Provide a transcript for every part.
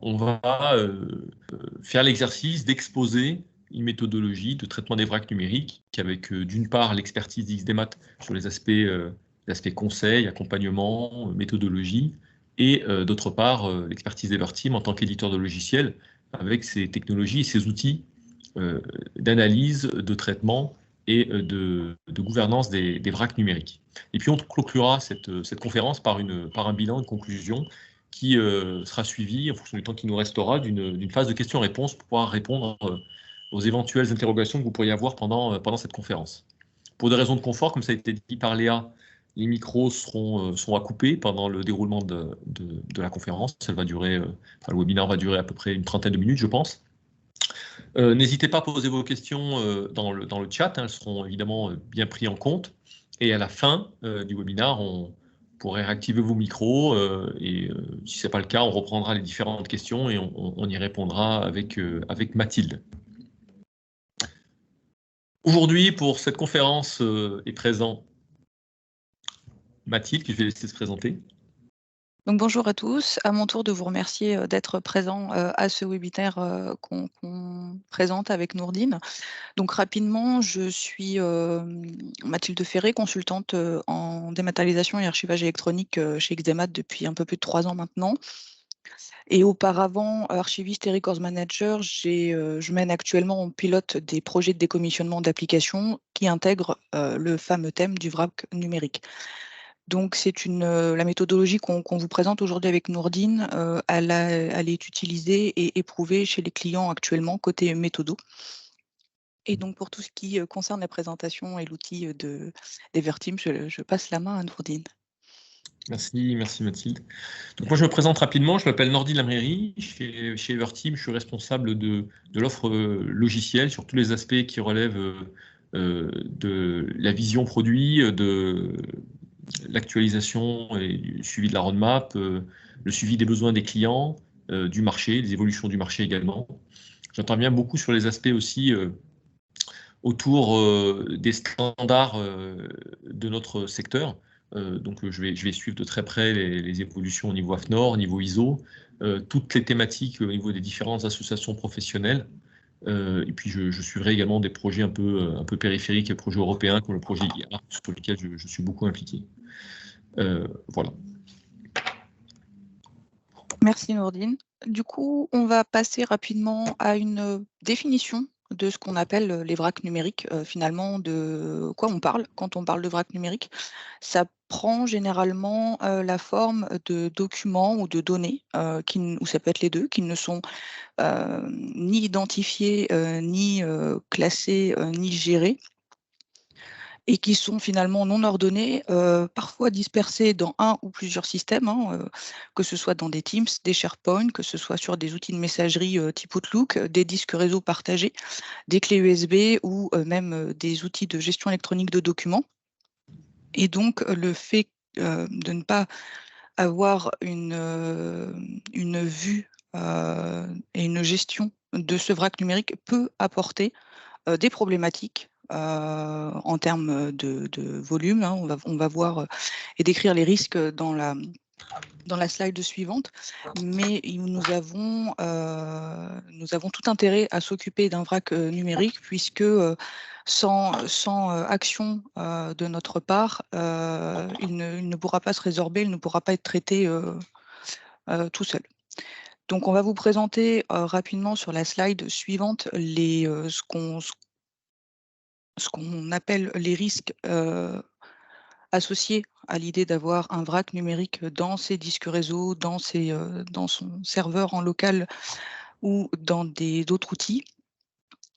on va faire l'exercice d'exposer une méthodologie de traitement des vracs numériques avec d'une part l'expertise d'XDMAT sur les aspects conseils, accompagnement, méthodologie, et d'autre part l'expertise d'Everteam en tant qu'éditeur de logiciels avec ses technologies et ses outils d'analyse, de traitement et de gouvernance des vracs numériques. Et puis on conclura cette conférence par un bilan, une conclusion qui sera suivi, en fonction du temps qui nous restera, d'une phase de questions-réponses pour pouvoir répondre aux éventuelles interrogations que vous pourriez avoir pendant cette conférence. Pour des raisons de confort, comme ça a été dit par Léa, les micros seront à couper pendant le déroulement de la conférence. Le webinaire va durer à peu près une trentaine de minutes, je pense. N'hésitez pas à poser vos questions dans le chat, elles seront évidemment bien prises en compte. Et à la fin du webinaire, on pourrait réactiver vos micros et si ce n'est pas le cas, on reprendra les différentes questions et on y répondra avec Mathilde. Aujourd'hui, pour cette conférence, est présent Mathilde, que je vais laisser se présenter. Donc bonjour à tous, à mon tour de vous remercier d'être présent à ce webinaire qu'on présente avec Nourdine. Donc rapidement, je suis Mathilde Ferré, consultante en dématérialisation et archivage électronique chez XDMAT depuis un peu plus de 3 ans maintenant. Et auparavant, archiviste et records manager, je mène actuellement en pilote des projets de décommissionnement d'applications qui intègrent le fameux thème du vrac numérique. Donc, c'est la méthodologie qu'on vous présente aujourd'hui avec Nourdine. Elle est utilisée et éprouvée chez les clients actuellement côté méthodo. Et donc, pour tout ce qui concerne la présentation et l'outil d'Everteam, je passe la main à Nourdine. Merci Mathilde. Donc moi je me présente rapidement, je m'appelle Nourdine Lamreri, chez Everteam, je suis responsable de l'offre logicielle sur tous les aspects qui relèvent de la vision produit, de l'actualisation et du suivi de la roadmap, le suivi des besoins des clients, du marché, des évolutions du marché également. J'interviens beaucoup sur les aspects aussi autour des standards de notre secteur. Donc je vais suivre de très près les évolutions au niveau AFNOR, au niveau ISO, toutes les thématiques au niveau des différentes associations professionnelles. Et puis je suivrai également des projets un peu périphériques, des projets européens comme le projet IA, sur lequel je suis beaucoup impliqué. Voilà. Merci Nourdine. Du coup, on va passer rapidement à une définition de ce qu'on appelle les vracs numériques. Finalement, de quoi on parle quand on parle de vrac numérique. Ça prend généralement la forme de documents ou de données, ou ça peut être les deux, qui ne sont ni identifiés, ni classés, ni gérés, et qui sont finalement non ordonnés, parfois dispersés dans un ou plusieurs systèmes, que ce soit dans des Teams, des SharePoint, que ce soit sur des outils de messagerie type Outlook, des disques réseau partagés, des clés USB ou même des outils de gestion électronique de documents. Et donc, le fait de ne pas avoir une vue et une gestion de ce vrac numérique peut apporter des problématiques en termes de volume. On va voir et décrire les risques dans la slide suivante, mais nous avons tout intérêt à s'occuper d'un vrac numérique, puisque sans action de notre part, il ne pourra pas se résorber, il ne pourra pas être traité tout seul. Donc, on va vous présenter rapidement sur la slide suivante ce qu'on appelle les risques associés à l'idée d'avoir un vrac numérique dans ses disques réseau, dans son serveur en local ou dans d'autres outils.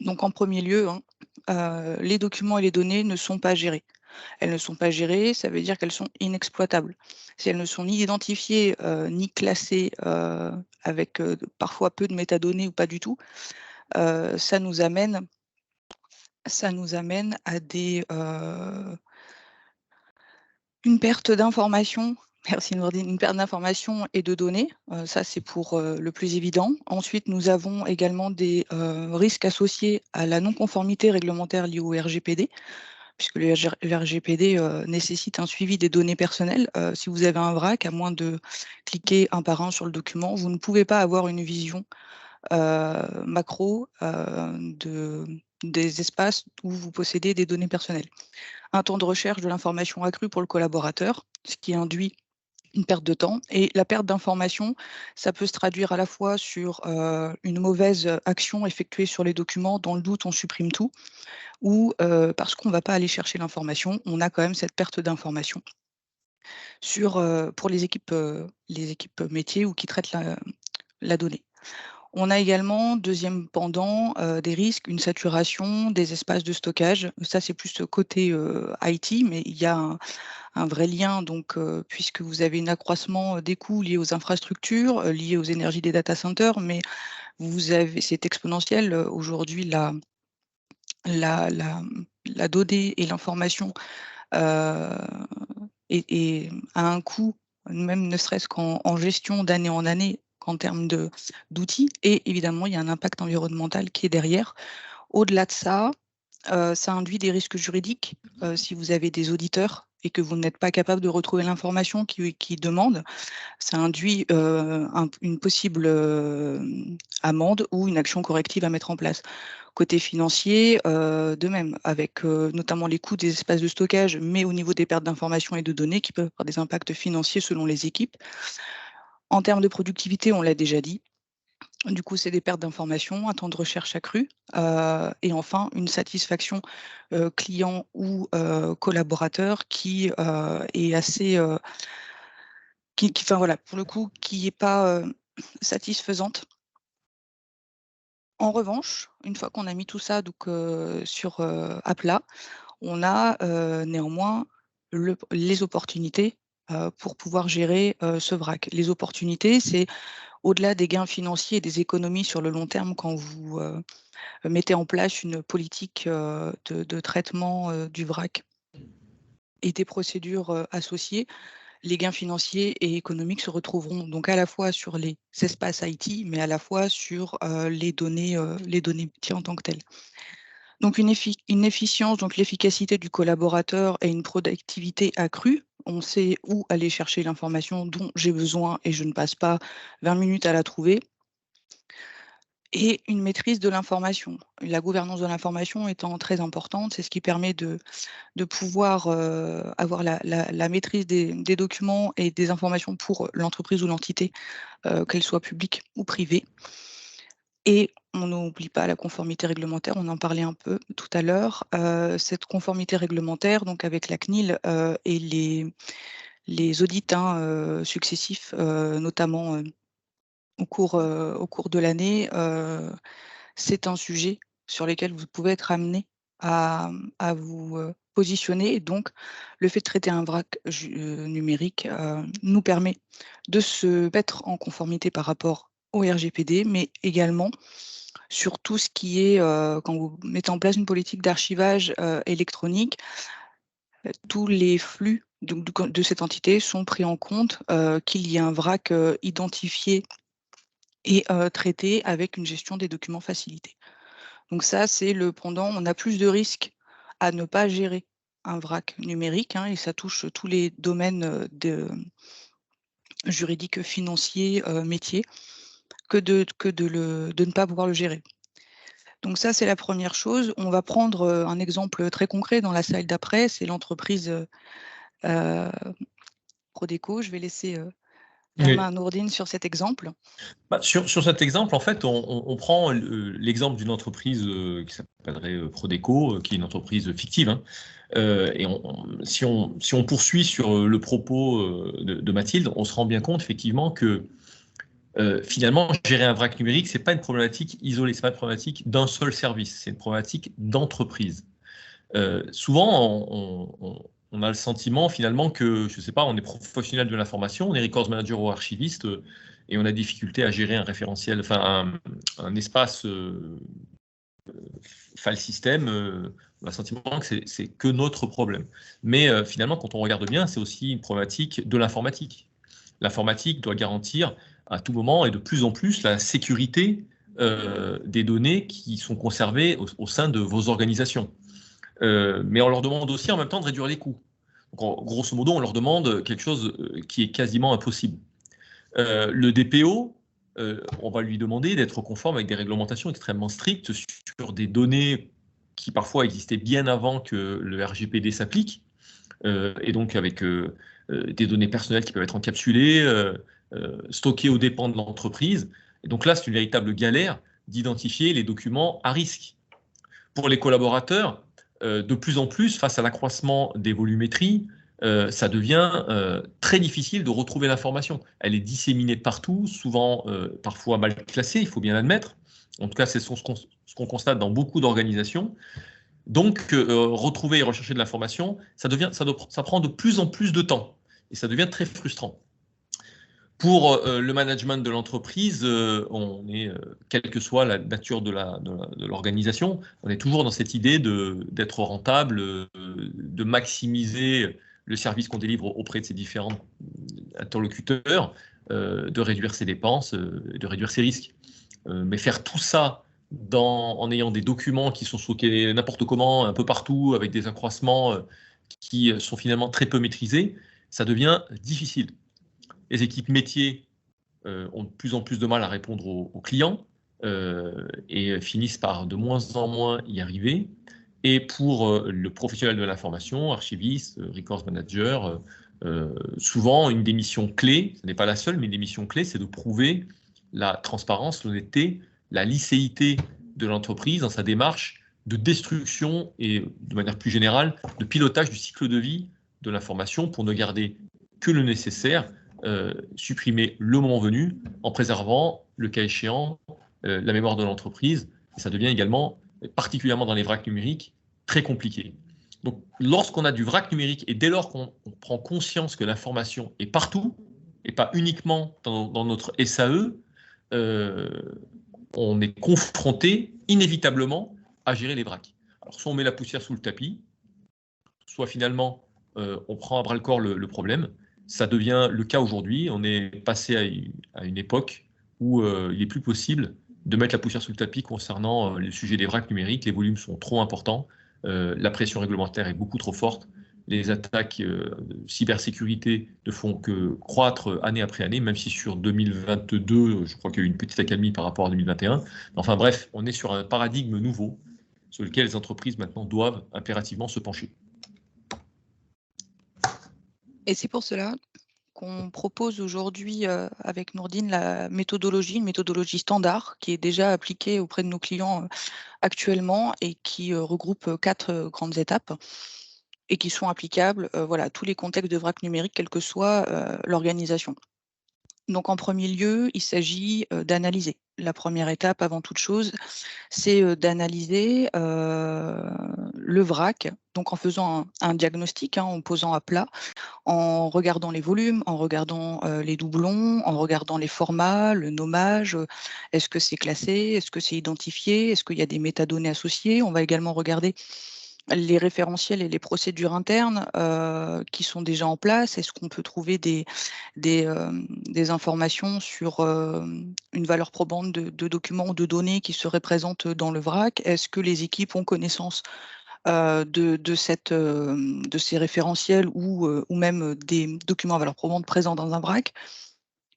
Donc, en premier lieu, les documents et les données ne sont pas gérés. Elles ne sont pas gérées, ça veut dire qu'elles sont inexploitables. Si elles ne sont ni identifiées, ni classées avec parfois peu de métadonnées ou pas du tout, ça nous amène à une perte d'informations. Merci Nourdine, une perte d'informations et de données, ça c'est pour le plus évident. Ensuite, nous avons également des risques associés à la non-conformité réglementaire liée au RGPD. puisque le RGPD nécessite un suivi des données personnelles. Si vous avez un VRAC, à moins de cliquer un par un sur le document, vous ne pouvez pas avoir une vision macro des espaces où vous possédez des données personnelles. Un temps de recherche de l'information accru pour le collaborateur, ce qui induit une perte de temps. Et la perte d'information, ça peut se traduire à la fois sur une mauvaise action effectuée sur les documents, dans le doute, on supprime tout, ou parce qu'on ne va pas aller chercher l'information, on a quand même cette perte d'information pour les équipes métiers ou qui traitent la donnée. On a également, deuxième pendant, des risques, une saturation des espaces de stockage. Ça, c'est plus côté IT, mais il y a un vrai lien, donc, puisque vous avez un accroissement des coûts liés aux infrastructures, liés aux énergies des data centers, mais c'est exponentiel. Aujourd'hui, la donnée et l'information et à un coût, même ne serait-ce qu'en gestion d'année en année, qu'en termes d'outils. Et évidemment, il y a un impact environnemental qui est derrière. Au-delà de ça, ça induit des risques juridiques. Si vous avez des auditeurs et que vous n'êtes pas capable de retrouver l'information qu'ils demandent, ça induit une possible amende ou une action corrective à mettre en place. Côté financier, de même, avec notamment les coûts des espaces de stockage, mais au niveau des pertes d'informations et de données qui peuvent avoir des impacts financiers selon les équipes. En termes de productivité, on l'a déjà dit. Du coup, c'est des pertes d'informations, un temps de recherche accru, et enfin une satisfaction client ou collaborateur qui est assez, enfin voilà, pour le coup, qui n'est pas satisfaisante. En revanche, une fois qu'on a mis tout ça donc, à plat, on a néanmoins les opportunités pour pouvoir gérer ce VRAC. Les opportunités, c'est au-delà des gains financiers et des économies sur le long terme quand vous mettez en place une politique de traitement du VRAC et des procédures associées. Les gains financiers et économiques se retrouveront donc à la fois sur les espaces IT, mais à la fois sur les données métiers en tant que telles. Donc une efficience, donc l'efficacité du collaborateur et une productivité accrue. On sait où aller chercher l'information dont j'ai besoin et je ne passe pas 20 minutes à la trouver. Et une maîtrise de l'information. La gouvernance de l'information étant très importante, c'est ce qui permet de pouvoir avoir la maîtrise des documents et des informations pour l'entreprise ou l'entité, qu'elle soit publique ou privée. Et on n'oublie pas la conformité réglementaire, on en parlait un peu tout à l'heure. Cette conformité réglementaire, donc avec la CNIL et les audits successifs, notamment au cours de l'année, c'est un sujet sur lequel vous pouvez être amené à vous positionner. Et donc, le fait de traiter un VRAC numérique nous permet de se mettre en conformité par rapport au RGPD, mais également sur tout ce qui est, quand vous mettez en place une politique d'archivage électronique, tous les flux de cette entité sont pris en compte, qu'il y ait un VRAC identifié et traité avec une gestion des documents facilitée. Donc ça, c'est le pendant. On a plus de risques à ne pas gérer un VRAC numérique, et ça touche tous les domaines juridiques, financiers, métiers, que de ne pas pouvoir le gérer. Donc ça, c'est la première chose. On va prendre un exemple très concret dans la slide d'après, c'est l'entreprise Prodeco. Je vais laisser la main à Nourdine sur cet exemple. Sur cet exemple, en fait, on prend l'exemple d'une entreprise qui s'appellerait Prodeco, qui est une entreprise fictive. Et si on poursuit sur le propos de Mathilde, on se rend bien compte effectivement que finalement, gérer un VRAC numérique, ce n'est pas une problématique isolée, ce n'est pas une problématique d'un seul service, c'est une problématique d'entreprise. Souvent, on a le sentiment finalement que, je ne sais pas, on est professionnel de l'information, on est records manager ou archiviste, et on a difficulté à gérer un référentiel, enfin un espace file system, on a le sentiment que c'est que notre problème. Mais finalement, quand on regarde bien, c'est aussi une problématique de l'informatique. L'informatique doit garantir à tout moment et de plus en plus la sécurité des données qui sont conservées au sein de vos organisations. mais on leur demande aussi en même temps de réduire les coûts. Donc, grosso modo, on leur demande quelque chose qui est quasiment impossible. Le DPO, on va lui demander d'être conforme avec des réglementations extrêmement strictes sur des données qui parfois existaient bien avant que le RGPD s'applique, et donc avec des données personnelles qui peuvent être encapsulées, stockées aux dépens de l'entreprise. Et donc là, c'est une véritable galère d'identifier les documents à risque. Pour les collaborateurs, de plus en plus, face à l'accroissement des volumétries, ça devient très difficile de retrouver l'information. Elle est disséminée partout, souvent parfois mal classée, il faut bien l'admettre. En tout cas, c'est ce qu'on constate dans beaucoup d'organisations. Donc, retrouver et rechercher de l'information, ça prend de plus en plus de temps et ça devient très frustrant. Pour le management de l'entreprise, quelle que soit la nature de l'organisation, on est toujours dans cette idée d'être rentable, de maximiser le service qu'on délivre auprès de ses différents interlocuteurs, de réduire ses dépenses, de réduire ses risques. Mais faire tout ça en ayant des documents qui sont stockés n'importe comment, un peu partout, avec des accroissements qui sont finalement très peu maîtrisés, ça devient difficile. Les équipes métiers ont de plus en plus de mal à répondre aux clients et finissent par de moins en moins y arriver. Et pour le professionnel de l'information, archiviste, records manager, souvent une des missions clés, ce n'est pas la seule, mais une des missions clés, c'est de prouver la transparence, l'honnêteté, la licéité de l'entreprise dans sa démarche de destruction et, de manière plus générale, de pilotage du cycle de vie de l'information pour ne garder que le nécessaire, supprimer le moment venu en préservant, le cas échéant, la mémoire de l'entreprise. Et ça devient également, particulièrement dans les vracs numériques, très compliqué. Donc, lorsqu'on a du vrac numérique et dès lors qu'on prend conscience que l'information est partout et pas uniquement dans notre SAE, on est confronté inévitablement à gérer les vracs. Alors, soit on met la poussière sous le tapis, soit finalement on prend à bras le corps le problème. Ça devient le cas aujourd'hui. On est passé à une époque où il n'est plus possible de mettre la poussière sous le tapis concernant le sujet des vracs numériques. Les volumes sont trop importants. La pression réglementaire est beaucoup trop forte. Les attaques de cybersécurité ne font que croître année après année, même si sur 2022, je crois qu'il y a eu une petite accalmie par rapport à 2021. Enfin bref, on est sur un paradigme nouveau sur lequel les entreprises maintenant doivent impérativement se pencher. Et c'est pour cela qu'on propose aujourd'hui avec Nourdine une méthodologie standard qui est déjà appliquée auprès de nos clients actuellement et qui regroupe 4 grandes étapes et qui sont applicables à tous les contextes de vrac numérique, quelle que soit l'organisation. Donc en premier lieu, il s'agit d'analyser. La première étape avant toute chose, c'est d'analyser le vrac, donc en faisant un diagnostic, en posant à plat, en regardant les volumes, en regardant les doublons, en regardant les formats, le nommage, est-ce que c'est classé, est-ce que c'est identifié, est-ce qu'il y a des métadonnées associées. On va également regarder les référentiels et les procédures internes qui sont déjà en place. Est-ce qu'on peut trouver des informations sur une valeur probante de documents ou de données qui seraient présentes dans le vrac? Est-ce que les équipes ont connaissance de ces référentiels ou même des documents à valeur probante présents dans un vrac?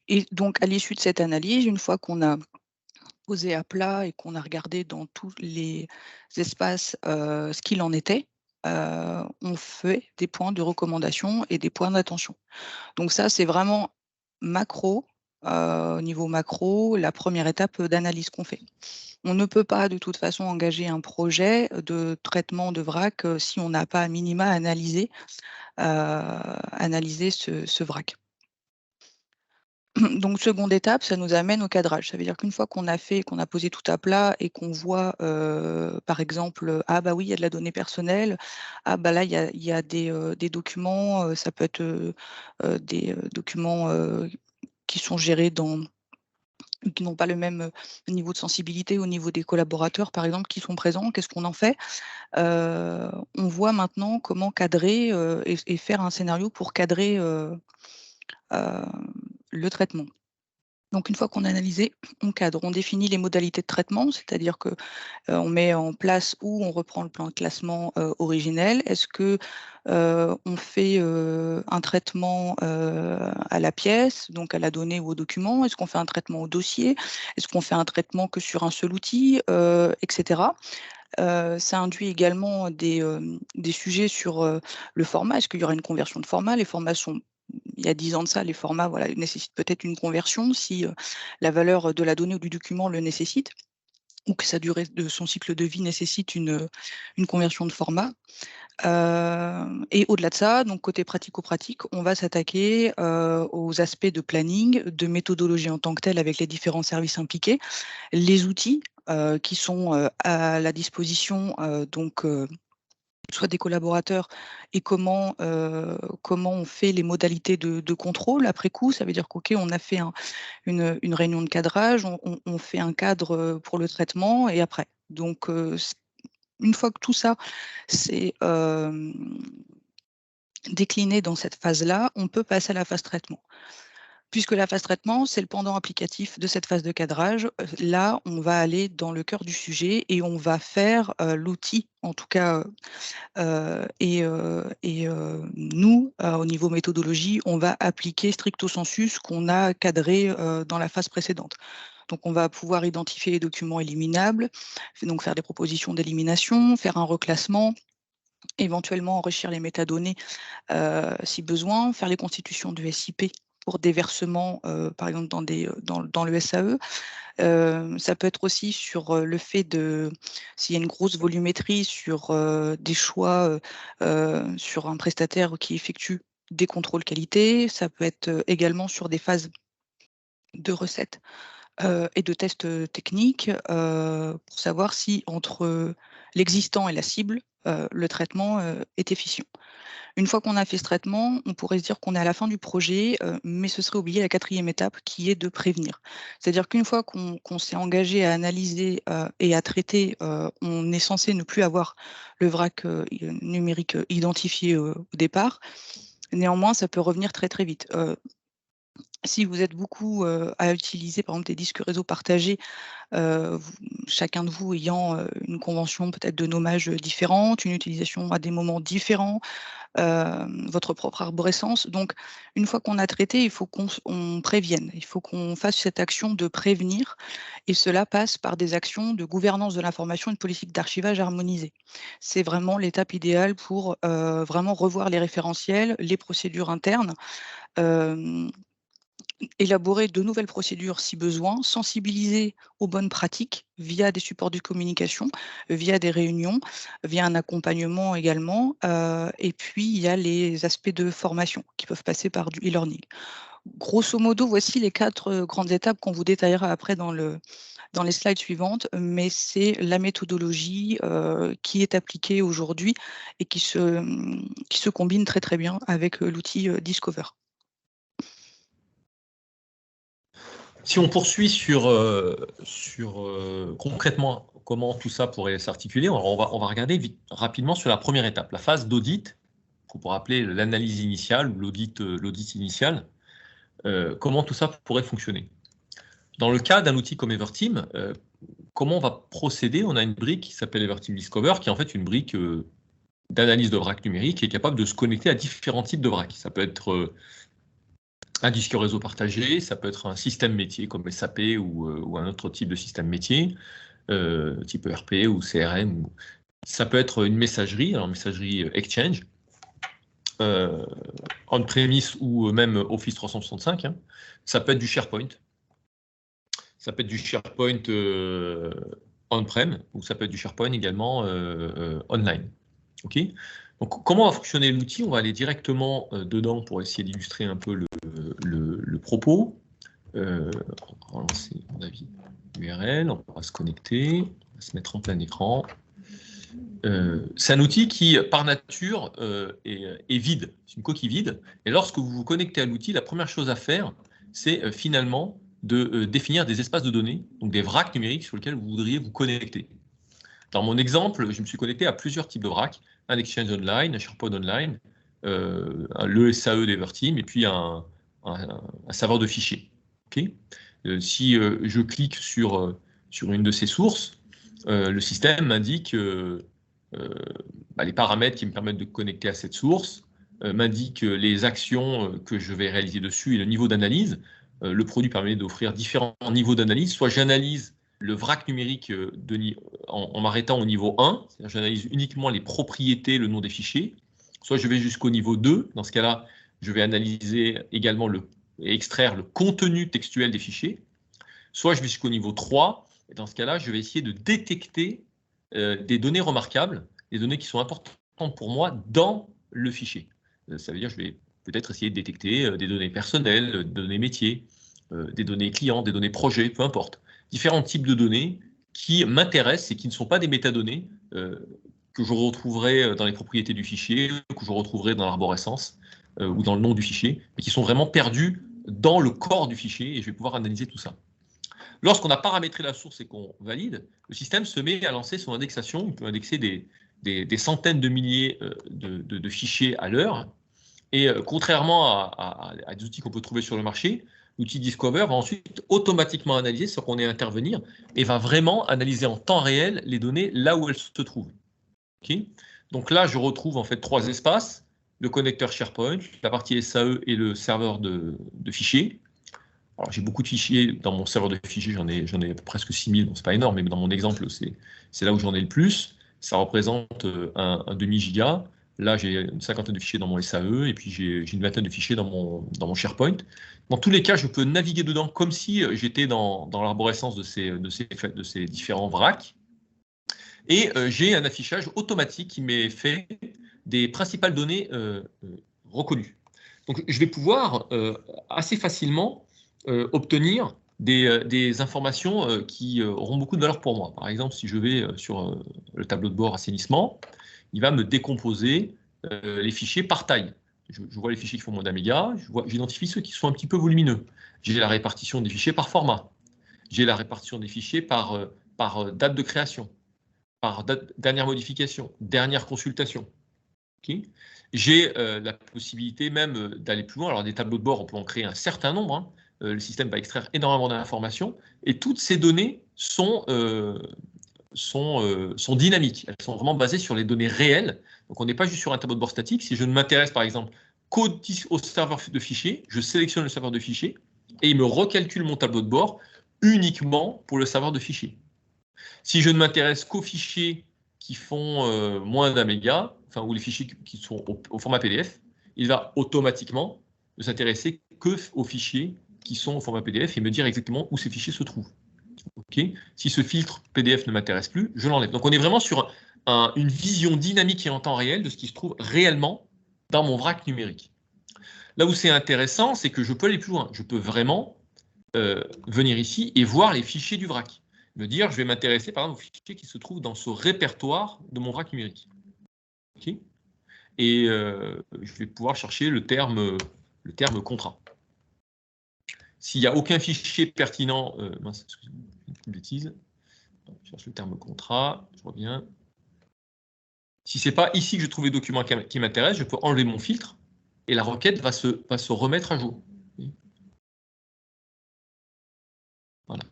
Et donc, à l'issue de cette analyse, une fois qu'on a posé à plat et qu'on a regardé dans tous les espaces ce qu'il en était, on fait des points de recommandation et des points d'attention. Donc ça, c'est vraiment macro, au niveau macro, la première étape d'analyse qu'on fait. On ne peut pas de toute façon engager un projet de traitement de vrac si on n'a pas à minima analysé ce vrac. Donc seconde étape, ça nous amène au cadrage. Ça veut dire qu'une fois qu'on a posé tout à plat et qu'on voit, par exemple, ah bah oui, il y a de la donnée personnelle, ah bah là, il y a des documents, ça peut être des documents qui sont gérés qui n'ont pas le même niveau de sensibilité au niveau des collaborateurs, par exemple, qui sont présents. Qu'est-ce qu'on en fait? On voit maintenant comment cadrer et faire un scénario pour cadrer le traitement. Donc une fois qu'on a analysé, on cadre, on définit les modalités de traitement, c'est-à-dire que on met en place où on reprend le plan de classement originel. Est-ce que on fait un traitement à la pièce, donc à la donnée ou au document? Est-ce qu'on fait un traitement au dossier? Est-ce qu'on fait un traitement que sur un seul outil, etc. Ça induit également des sujets sur le format. Est-ce qu'il y aura une conversion de format? Les formats sont il y a 10 ans de ça, les formats voilà, nécessitent peut-être une conversion si la valeur de la donnée ou du document le nécessite, ou que sa durée de son cycle de vie nécessite une conversion de format. Et au-delà de ça, donc côté pratico-pratique, on va s'attaquer aux aspects de planning, de méthodologie en tant que telle avec les différents services impliqués, les outils qui sont à la disposition donc soit des collaborateurs et comment on fait les modalités de contrôle après coup. Ça veut dire qu'ok, on a fait une réunion de cadrage, on fait un cadre pour le traitement et après. Donc une fois que tout ça c'est décliné dans cette phase-là, on peut passer à la phase traitement. Puisque la phase traitement, c'est le pendant applicatif de cette phase de cadrage. Là, on va aller dans le cœur du sujet et on va faire l'outil, en tout cas, nous, au niveau méthodologie, on va appliquer stricto sensu ce qu'on a cadré dans la phase précédente. Donc, on va pouvoir identifier les documents éliminables, donc faire des propositions d'élimination, faire un reclassement, éventuellement enrichir les métadonnées si besoin, faire les constitutions de SIP pour des versements, par exemple dans le SAE. Ça peut être aussi sur le fait de, s'il y a une grosse volumétrie sur des choix sur un prestataire qui effectue des contrôles qualité. Ça peut être également sur des phases de recettes et de tests techniques pour savoir si entre l'existant et la cible, le traitement est efficient. Une fois qu'on a fait ce traitement, on pourrait se dire qu'on est à la fin du projet, mais ce serait oublier la 4e étape qui est de prévenir. C'est-à-dire qu'une fois qu'on s'est engagé à analyser et à traiter, on est censé ne plus avoir le vrac numérique identifié au départ. Néanmoins, ça peut revenir très très vite. Si vous êtes beaucoup à utiliser par exemple des disques réseau partagés, chacun de vous ayant une convention peut-être de nommage différente, une utilisation à des moments différents, votre propre arborescence. Donc, une fois qu'on a traité, il faut qu'on prévienne. Il faut qu'on fasse cette action de prévenir. Et cela passe par des actions de gouvernance de l'information et de politique d'archivage harmonisée. C'est vraiment l'étape idéale pour vraiment revoir les référentiels, les procédures internes, élaborer de nouvelles procédures si besoin, sensibiliser aux bonnes pratiques via des supports de communication, via des réunions, via un accompagnement également. Et puis, il y a les aspects de formation qui peuvent passer par du e-learning. Grosso modo, voici les 4 grandes étapes qu'on vous détaillera après dans les slides suivantes, mais c'est la méthodologie qui est appliquée aujourd'hui et qui se combine très très bien avec l'outil Discover. Si on poursuit sur concrètement comment tout ça pourrait s'articuler, on va regarder rapidement sur la première étape, la phase d'audit, qu'on pourrait appeler l'analyse initiale ou l'audit initial, comment tout ça pourrait fonctionner. Dans le cas d'un outil comme Everteam, comment on va procéder? On a une brique qui s'appelle Everteam Discover, qui est en fait une brique d'analyse de vrac numérique qui est capable de se connecter à différents types de vrac. Ça peut être un disque réseau partagé, ça peut être un système métier comme SAP ou un autre type de système métier, type ERP ou CRM. Ça peut être une messagerie, alors messagerie Exchange, on-premise ou même Office 365. Hein. Ça peut être du SharePoint. Ça peut être du SharePoint on-prem ou ça peut être du SharePoint également online. OK ? Donc, comment va fonctionner l'outil? On va aller directement dedans pour essayer d'illustrer un peu le propos. On va relancer mon avis URL, on va se connecter, on va se mettre en plein écran. C'est un outil qui, par nature, est vide. C'est une coquille vide. Et lorsque vous vous connectez à l'outil, la première chose à faire, c'est finalement de définir des espaces de données, donc des vracs numériques sur lesquels vous voudriez vous connecter. Dans mon exemple, je me suis connecté à plusieurs types de vrac, un Exchange Online, un SharePoint Online, le SAE d'Everteam et puis un serveur de fichiers. Okay. Si je clique sur une de ces sources, le système m'indique les paramètres qui me permettent de connecter à cette source, m'indique les actions que je vais réaliser dessus et le niveau d'analyse. Le produit permet d'offrir différents niveaux d'analyse. Soit j'analyse le vrac numérique en m'arrêtant au niveau 1, c'est-à-dire j'analyse uniquement les propriétés, le nom des fichiers. Soit je vais jusqu'au niveau 2. Dans ce cas-là, je vais analyser également et extraire le contenu textuel des fichiers. Soit je vais jusqu'au niveau 3. Et dans ce cas-là, je vais essayer de détecter des données remarquables, des données qui sont importantes pour moi dans le fichier. Ça veut dire que je vais peut-être essayer de détecter des données personnelles, des données métiers, des données clients, des données projets, peu importe. Différents types de données qui m'intéressent et qui ne sont pas des métadonnées que je retrouverai dans les propriétés du fichier, que je retrouverai dans l'arborescence ou dans le nom du fichier, mais qui sont vraiment perdus dans le corps du fichier et je vais pouvoir analyser tout ça. Lorsqu'on a paramétré la source et qu'on valide, le système se met à lancer son indexation. Il peut indexer des centaines de milliers de fichiers à l'heure. Et contrairement à des outils qu'on peut trouver sur le marché, l'outil Discover va ensuite automatiquement analyser sans qu'on ait à intervenir et va vraiment analyser en temps réel les données là où elles se trouvent. Okay. Donc là, je retrouve en fait 3 espaces, le connecteur SharePoint, la partie SAE et le serveur de fichiers. Alors, j'ai beaucoup de fichiers dans mon serveur de fichiers, j'en ai presque 6000, bon, c'est pas énorme, mais dans mon exemple, c'est là où j'en ai le plus. Ça représente un demi-giga. Là, j'ai une cinquantaine de fichiers dans mon SAE, et puis j'ai une vingtaine de fichiers dans mon SharePoint. Dans tous les cas, je peux naviguer dedans comme si j'étais dans l'arborescence de ces différents vracs. Et j'ai un affichage automatique qui m'est fait des principales données reconnues. Donc, je vais pouvoir assez facilement obtenir des informations qui auront beaucoup de valeur pour moi. Par exemple, si je vais sur le tableau de bord assainissement, il va me décomposer les fichiers par taille. Je vois les fichiers qui font moins d'un méga, j'identifie ceux qui sont un petit peu volumineux. J'ai la répartition des fichiers par format. J'ai la répartition des fichiers par date de création, par dernière modification, dernière consultation. Okay. J'ai la possibilité même d'aller plus loin. Alors, des tableaux de bord, on peut en créer un certain nombre. Hein. Le système va extraire énormément d'informations et toutes ces données sont dynamiques. Elles sont vraiment basées sur les données réelles. Donc, on n'est pas juste sur un tableau de bord statique. Si je ne m'intéresse, par exemple, qu'au serveur de fichiers, je sélectionne le serveur de fichiers et il me recalcule mon tableau de bord uniquement pour le serveur de fichiers. Si je ne m'intéresse qu'aux fichiers qui font moins d'un méga, enfin, ou les fichiers qui sont au format PDF, il va automatiquement ne s'intéresser qu'aux fichiers qui sont au format PDF et me dire exactement où ces fichiers se trouvent. Okay. Si ce filtre PDF ne m'intéresse plus, je l'enlève. Donc on est vraiment sur une vision dynamique et en temps réel de ce qui se trouve réellement dans mon vrac numérique. Là où c'est intéressant, c'est que je peux aller plus loin. Je peux vraiment venir ici et voir les fichiers du vrac. Me dire, je vais m'intéresser par exemple aux fichiers qui se trouvent dans ce répertoire de mon vrac numérique. Okay. Et je vais pouvoir chercher le terme contrat. S'il n'y a aucun fichier pertinent, mince, excusez-moi, une bêtise. Je cherche le terme contrat, je reviens. Si ce n'est pas ici que je trouve les documents qui m'intéressent, je peux enlever mon filtre et la requête va se remettre à jour. Voilà.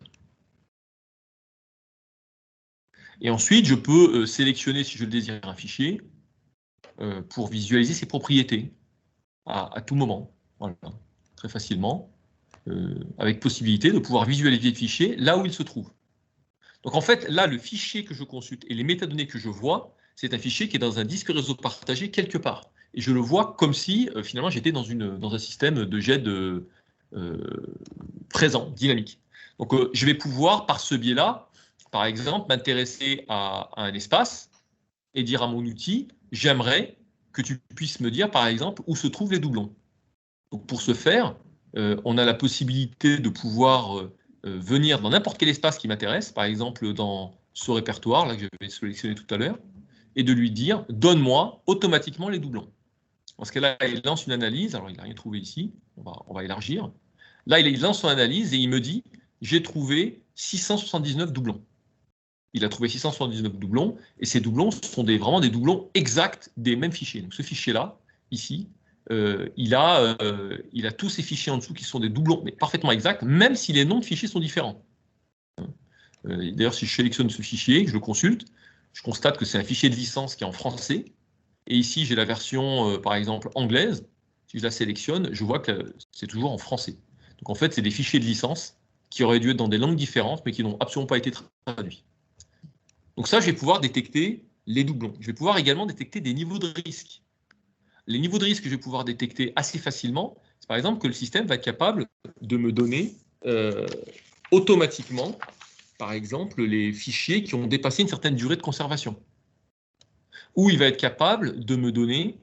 Et ensuite, je peux sélectionner, si je le désire, un fichier pour visualiser ses propriétés à tout moment. Voilà. Très facilement. Avec possibilité de pouvoir visualiser le fichier là où il se trouve. Donc en fait, là, le fichier que je consulte et les métadonnées que je vois, c'est un fichier qui est dans un disque réseau partagé quelque part. Et je le vois comme si, finalement, j'étais dans un système de jet présent, dynamique. Donc je vais pouvoir, par ce biais-là, par exemple, m'intéresser à un espace et dire à mon outil, j'aimerais que tu puisses me dire, par exemple, où se trouvent les doublons. Donc pour ce faire, on a la possibilité de pouvoir venir dans n'importe quel espace qui m'intéresse, par exemple dans ce répertoire là que je vais sélectionner tout à l'heure, et de lui dire, donne-moi automatiquement les doublons. Dans ce cas-là, il lance une analyse, alors il n'a rien trouvé ici, on va élargir. Là, il lance son analyse et il me dit, j'ai trouvé 679 doublons. Il a trouvé 679 doublons, et ces doublons sont vraiment des doublons exacts des mêmes fichiers. Donc ce fichier-là, ici, il a tous ces fichiers en dessous qui sont des doublons, mais parfaitement exacts, même si les noms de fichiers sont différents. D'ailleurs, si je sélectionne ce fichier, que je le consulte, je constate que c'est un fichier de licence qui est en français. Et ici, j'ai la version, par exemple, anglaise. Si je la sélectionne, je vois que c'est toujours en français. Donc en fait, c'est des fichiers de licence qui auraient dû être dans des langues différentes, mais qui n'ont absolument pas été traduits. Donc ça, je vais pouvoir détecter les doublons. Je vais pouvoir également détecter des niveaux de risque. Les niveaux de risque que je vais pouvoir détecter assez facilement, c'est par exemple que le système va être capable de me donner automatiquement, par exemple, les fichiers qui ont dépassé une certaine durée de conservation. Ou il va être capable de me donner,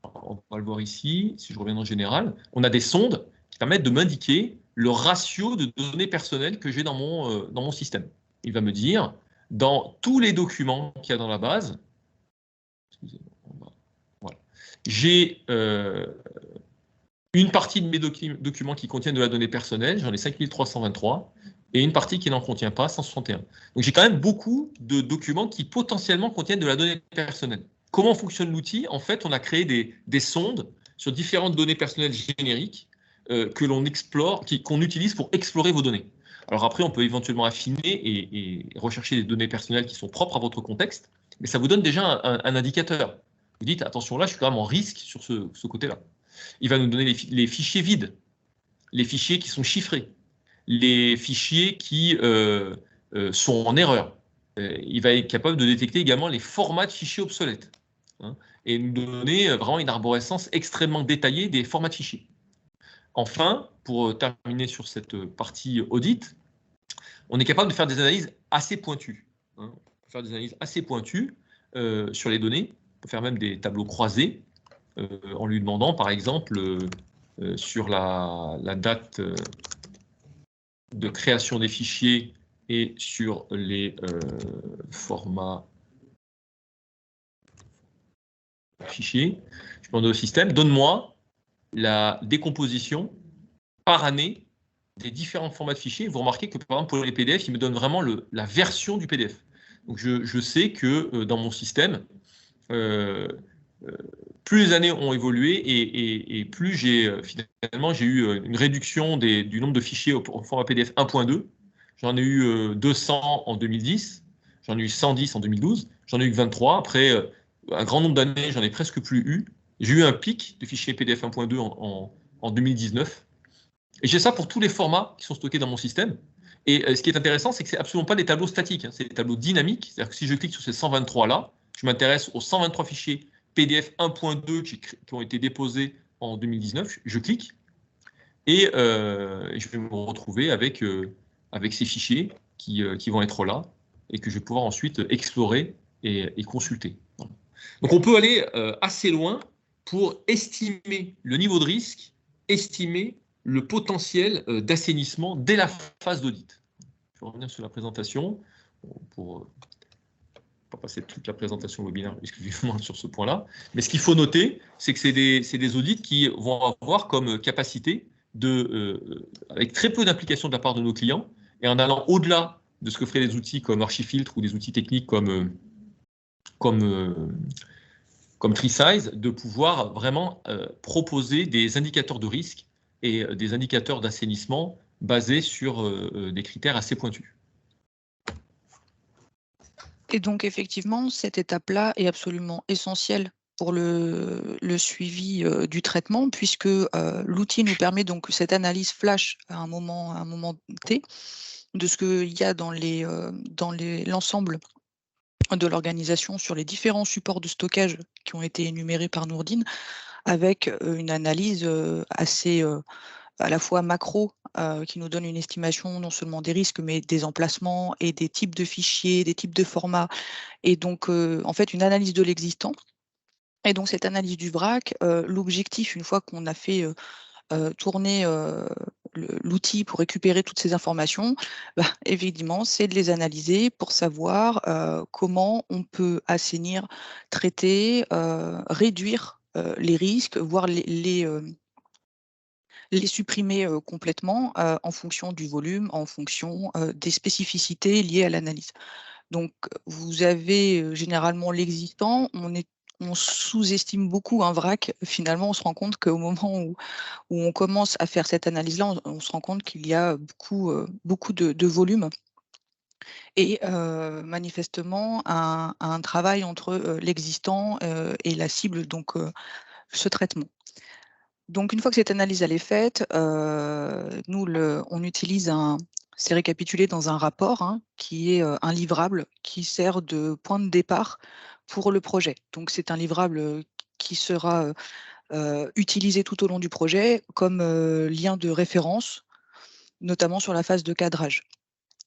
on va le voir ici, si je reviens en général, on a des sondes qui permettent de m'indiquer le ratio de données personnelles que j'ai dans mon système. Il va me dire, dans tous les documents qu'il y a dans la base, voilà, j'ai une partie de mes documents qui contiennent de la donnée personnelle, j'en ai 5323, et une partie qui n'en contient pas, 161. Donc j'ai quand même beaucoup de documents qui potentiellement contiennent de la donnée personnelle. Comment fonctionne l'outil? En fait, on a créé des sondes sur différentes données personnelles génériques que l'on explore, qu'on utilise pour explorer vos données. Alors après, on peut éventuellement affiner et rechercher des données personnelles qui sont propres à votre contexte, mais ça vous donne déjà un indicateur. Vous dites, attention, là, je suis quand même en risque sur ce côté-là. Il va nous donner les fichiers vides, les fichiers qui sont chiffrés, les fichiers qui sont en erreur. Il va être capable de détecter également les formats de fichiers obsolètes, hein, et nous donner vraiment une arborescence extrêmement détaillée des formats de fichiers. Enfin, pour terminer sur cette partie audit, on est capable de faire des analyses assez pointues. Hein. On peut faire des analyses assez pointues sur les données. On peut faire même des tableaux croisés en lui demandant, par exemple, sur la date de création des fichiers et sur les formats fichiers, je demande au système, donne-moi la décomposition par année des différents formats de fichiers. Vous remarquez que, par exemple, pour les PDF, il me donne vraiment la version du PDF. Donc, je sais que dans mon système, plus les années ont évolué et plus finalement j'ai eu une réduction du nombre de fichiers au format PDF 1.2. J'en ai eu 200 en 2010, j'en ai eu 110 en 2012, j'en ai eu 23. Après un grand nombre d'années, j'en ai presque plus eu. J'ai eu un pic de fichiers PDF 1.2 en 2019. Et j'ai ça pour tous les formats qui sont stockés dans mon système. Et ce qui est intéressant, c'est que ce n'est absolument pas des tableaux statiques, hein, c'est des tableaux dynamiques. C'est-à-dire que si je clique sur ces 123-là, je m'intéresse aux 123 fichiers PDF 1.2 qui ont été déposés en 2019, je clique et je vais me retrouver avec ces fichiers qui vont être là et que je vais pouvoir ensuite explorer et consulter. Voilà. Donc on peut aller assez loin pour estimer le niveau de risque, estimer le potentiel d'assainissement dès la phase d'audit. Je vais revenir sur la présentation pour pas passer toute la présentation webinaire exclusivement sur ce point-là. Mais ce qu'il faut noter, c'est que c'est des audits qui vont avoir comme capacité, avec très peu d'implication de la part de nos clients, et en allant au-delà de ce que feraient des outils comme Archifiltre ou des outils techniques comme TreeSize, de pouvoir vraiment proposer des indicateurs de risque et des indicateurs d'assainissement basés sur des critères assez pointus. Et donc, effectivement, cette étape-là est absolument essentielle pour le suivi du traitement, puisque l'outil nous permet donc cette analyse flash à un moment T de ce qu'il y a dans l'ensemble de l'organisation sur les différents supports de stockage qui ont été énumérés par Nourdine, avec une analyse assez à la fois macro, qui nous donne une estimation non seulement des risques, mais des emplacements et des types de fichiers, des types de formats, et donc en fait une analyse de l'existant. Et donc cette analyse du vrac, l'objectif, une fois qu'on a fait tourner l'outil pour récupérer toutes ces informations, évidemment, c'est de les analyser pour savoir comment on peut assainir, traiter, réduire les risques, voire les supprimer complètement en fonction du volume, en fonction des spécificités liées à l'analyse. Donc, vous avez généralement l'existant, on est on sous-estime beaucoup un vrac. Finalement, on se rend compte qu'au moment où on commence à faire cette analyse-là, on se rend compte qu'il y a beaucoup de volume et manifestement un travail entre l'existant et la cible, donc ce traitement. Donc une fois que cette analyse elle est faite, nous on utilise c'est récapitulé dans un rapport hein, qui est un livrable qui sert de point de départ pour le projet. Donc c'est un livrable qui sera utilisé tout au long du projet comme lien de référence, notamment sur la phase de cadrage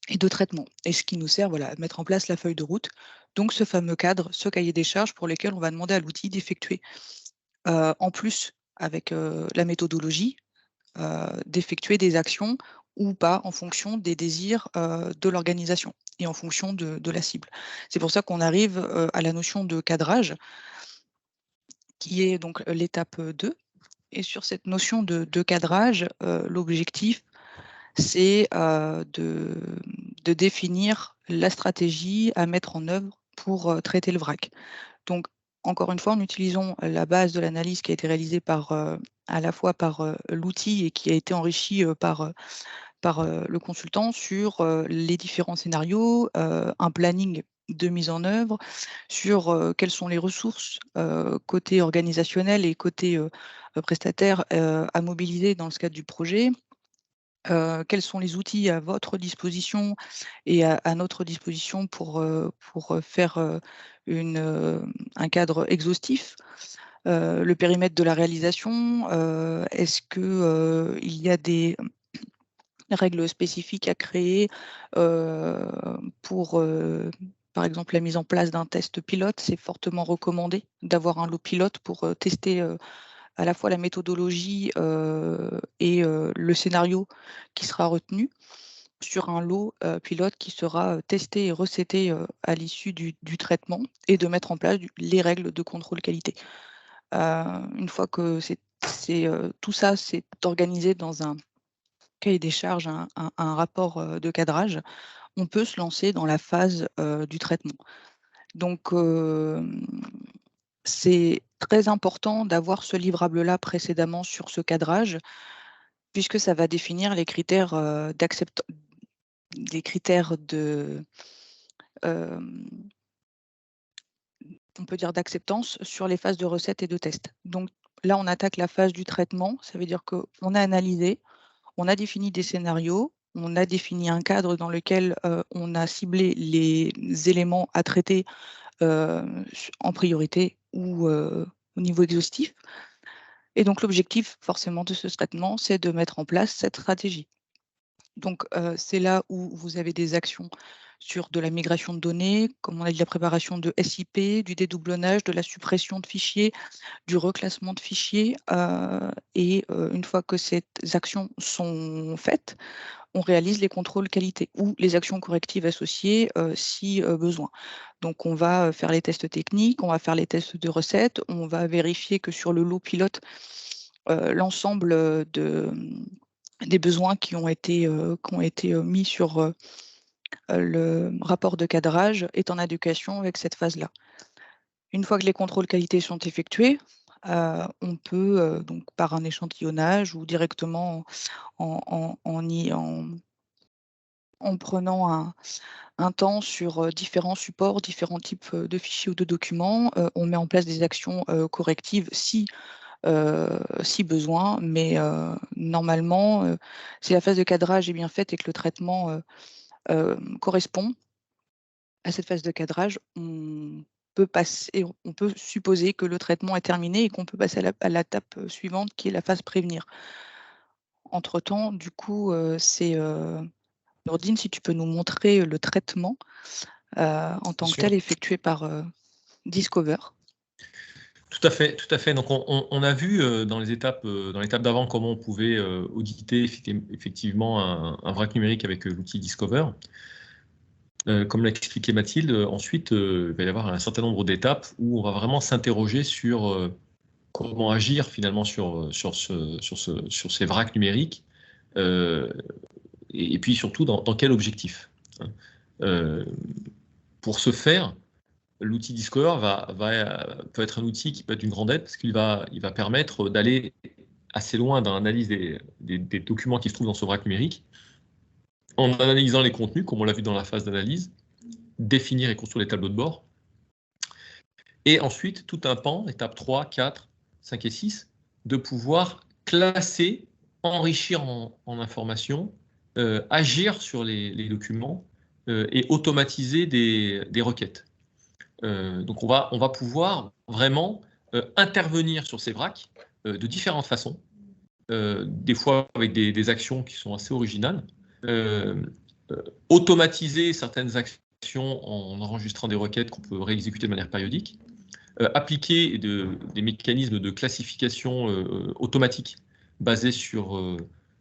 et de traitement. Et ce qui nous sert voilà, à mettre en place la feuille de route, donc ce fameux cadre, ce cahier des charges pour lesquels on va demander à l'outil d'effectuer, en plus avec la méthodologie, d'effectuer des actions ou pas en fonction des désirs de l'organisation et en fonction de la cible. C'est pour ça qu'on arrive à la notion de cadrage, qui est donc l'étape 2. Et sur cette notion de cadrage, l'objectif, c'est de définir la stratégie à mettre en œuvre pour traiter le vrac. Donc, encore une fois, en utilisant la base de l'analyse qui a été réalisée à la fois par l'outil et qui a été enrichie par le consultant sur les différents scénarios, un planning de mise en œuvre, sur quelles sont les ressources côté organisationnel et côté prestataire à mobiliser dans le cadre du projet. Quels sont les outils à votre disposition et à notre disposition pour faire un cadre exhaustif, le périmètre de la réalisation, est-ce qu'il y a des règles spécifiques à créer pour, par exemple, la mise en place d'un test pilote? C'est fortement recommandé d'avoir un lot pilote pour tester à la fois la méthodologie et le scénario qui sera retenu sur un lot pilote qui sera testé et recetté à l'issue du traitement et de mettre en place les règles de contrôle qualité. Une fois que tout ça c'est organisé dans un cahier des charges, un rapport de cadrage, on peut se lancer dans la phase du traitement. Donc, c'est très important d'avoir ce livrable-là précédemment sur ce cadrage, puisque ça va définir les critères des critères on peut dire d'acceptance sur les phases de recette et de test. Donc là, on attaque la phase du traitement. Ça veut dire qu'on a analysé, on a défini des scénarios, on a défini un cadre dans lequel on a ciblé les éléments à traiter en priorité ou au niveau exhaustif. Et donc l'objectif forcément de ce traitement, c'est de mettre en place cette stratégie. Donc c'est là où vous avez des actions sur de la migration de données, comme on a dit, la préparation de SIP, du dédoublonnage, de la suppression de fichiers, du reclassement de fichiers. Et une fois que ces actions sont faites, on réalise les contrôles qualité ou les actions correctives associées si besoin. Donc on va faire les tests techniques, on va faire les tests de recettes, on va vérifier que sur le lot pilote, l'ensemble des besoins qui ont été mis sur le rapport de cadrage est en adéquation avec cette phase-là. Une fois que les contrôles qualité sont effectués, on peut, donc par un échantillonnage ou directement en prenant un temps sur différents supports, différents types de fichiers ou de documents, on met en place des actions correctives si besoin, mais normalement, si la phase de cadrage est bien faite et que le traitement correspond à cette phase de cadrage, on peut supposer que le traitement est terminé et qu'on peut passer à l'étape suivante qui est la phase prévenir. Entre-temps, du coup, Nordine, si tu peux nous montrer le traitement en tant que tel effectué par Discover. Tout à fait, tout à fait. Donc, on a vu dans l'étape d'avant comment on pouvait auditer effectivement un vrac numérique avec l'outil Discover. Comme l'a expliqué Mathilde, ensuite, il va y avoir un certain nombre d'étapes où on va vraiment s'interroger sur comment agir finalement sur ces vracs numériques et puis surtout dans quel objectif. Pour ce faire, l'outil Discover peut être un outil qui peut être d'une grande aide parce qu'il va permettre d'aller assez loin dans l'analyse des documents qui se trouvent dans ce vrac numérique, en analysant les contenus, comme on l'a vu dans la phase d'analyse, définir et construire les tableaux de bord, et ensuite tout un pan, étape 3, 4, 5 et 6, de pouvoir classer, enrichir en informations, agir sur les documents et automatiser des requêtes. Donc on va pouvoir vraiment intervenir sur ces vracs de différentes façons, des fois avec des actions qui sont assez originales, automatiser certaines actions en enregistrant des requêtes qu'on peut réexécuter de manière périodique, appliquer des mécanismes de classification automatique basés sur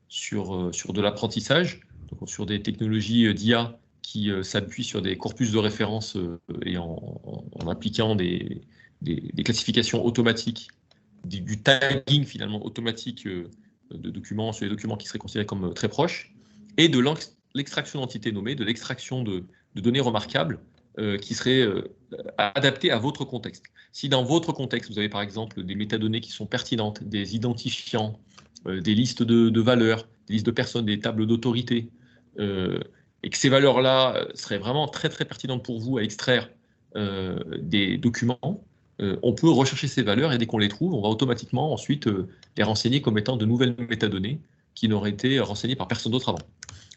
de l'apprentissage, sur des technologies d'IA qui s'appuient sur des corpus de référence et en appliquant des classifications automatiques, du tagging finalement automatique de documents sur les documents qui seraient considérés comme très proches, et de l'extraction d'entités nommées, de l'extraction de données remarquables qui seraient adaptées à votre contexte. Si dans votre contexte, vous avez par exemple des métadonnées qui sont pertinentes, des identifiants, des listes de valeurs, des listes de personnes, des tables d'autorité, et que ces valeurs-là seraient vraiment très très pertinentes pour vous à extraire des documents, on peut rechercher ces valeurs et dès qu'on les trouve, on va automatiquement ensuite les renseigner comme étant de nouvelles métadonnées qui n'auraient été renseignées par personne d'autre avant.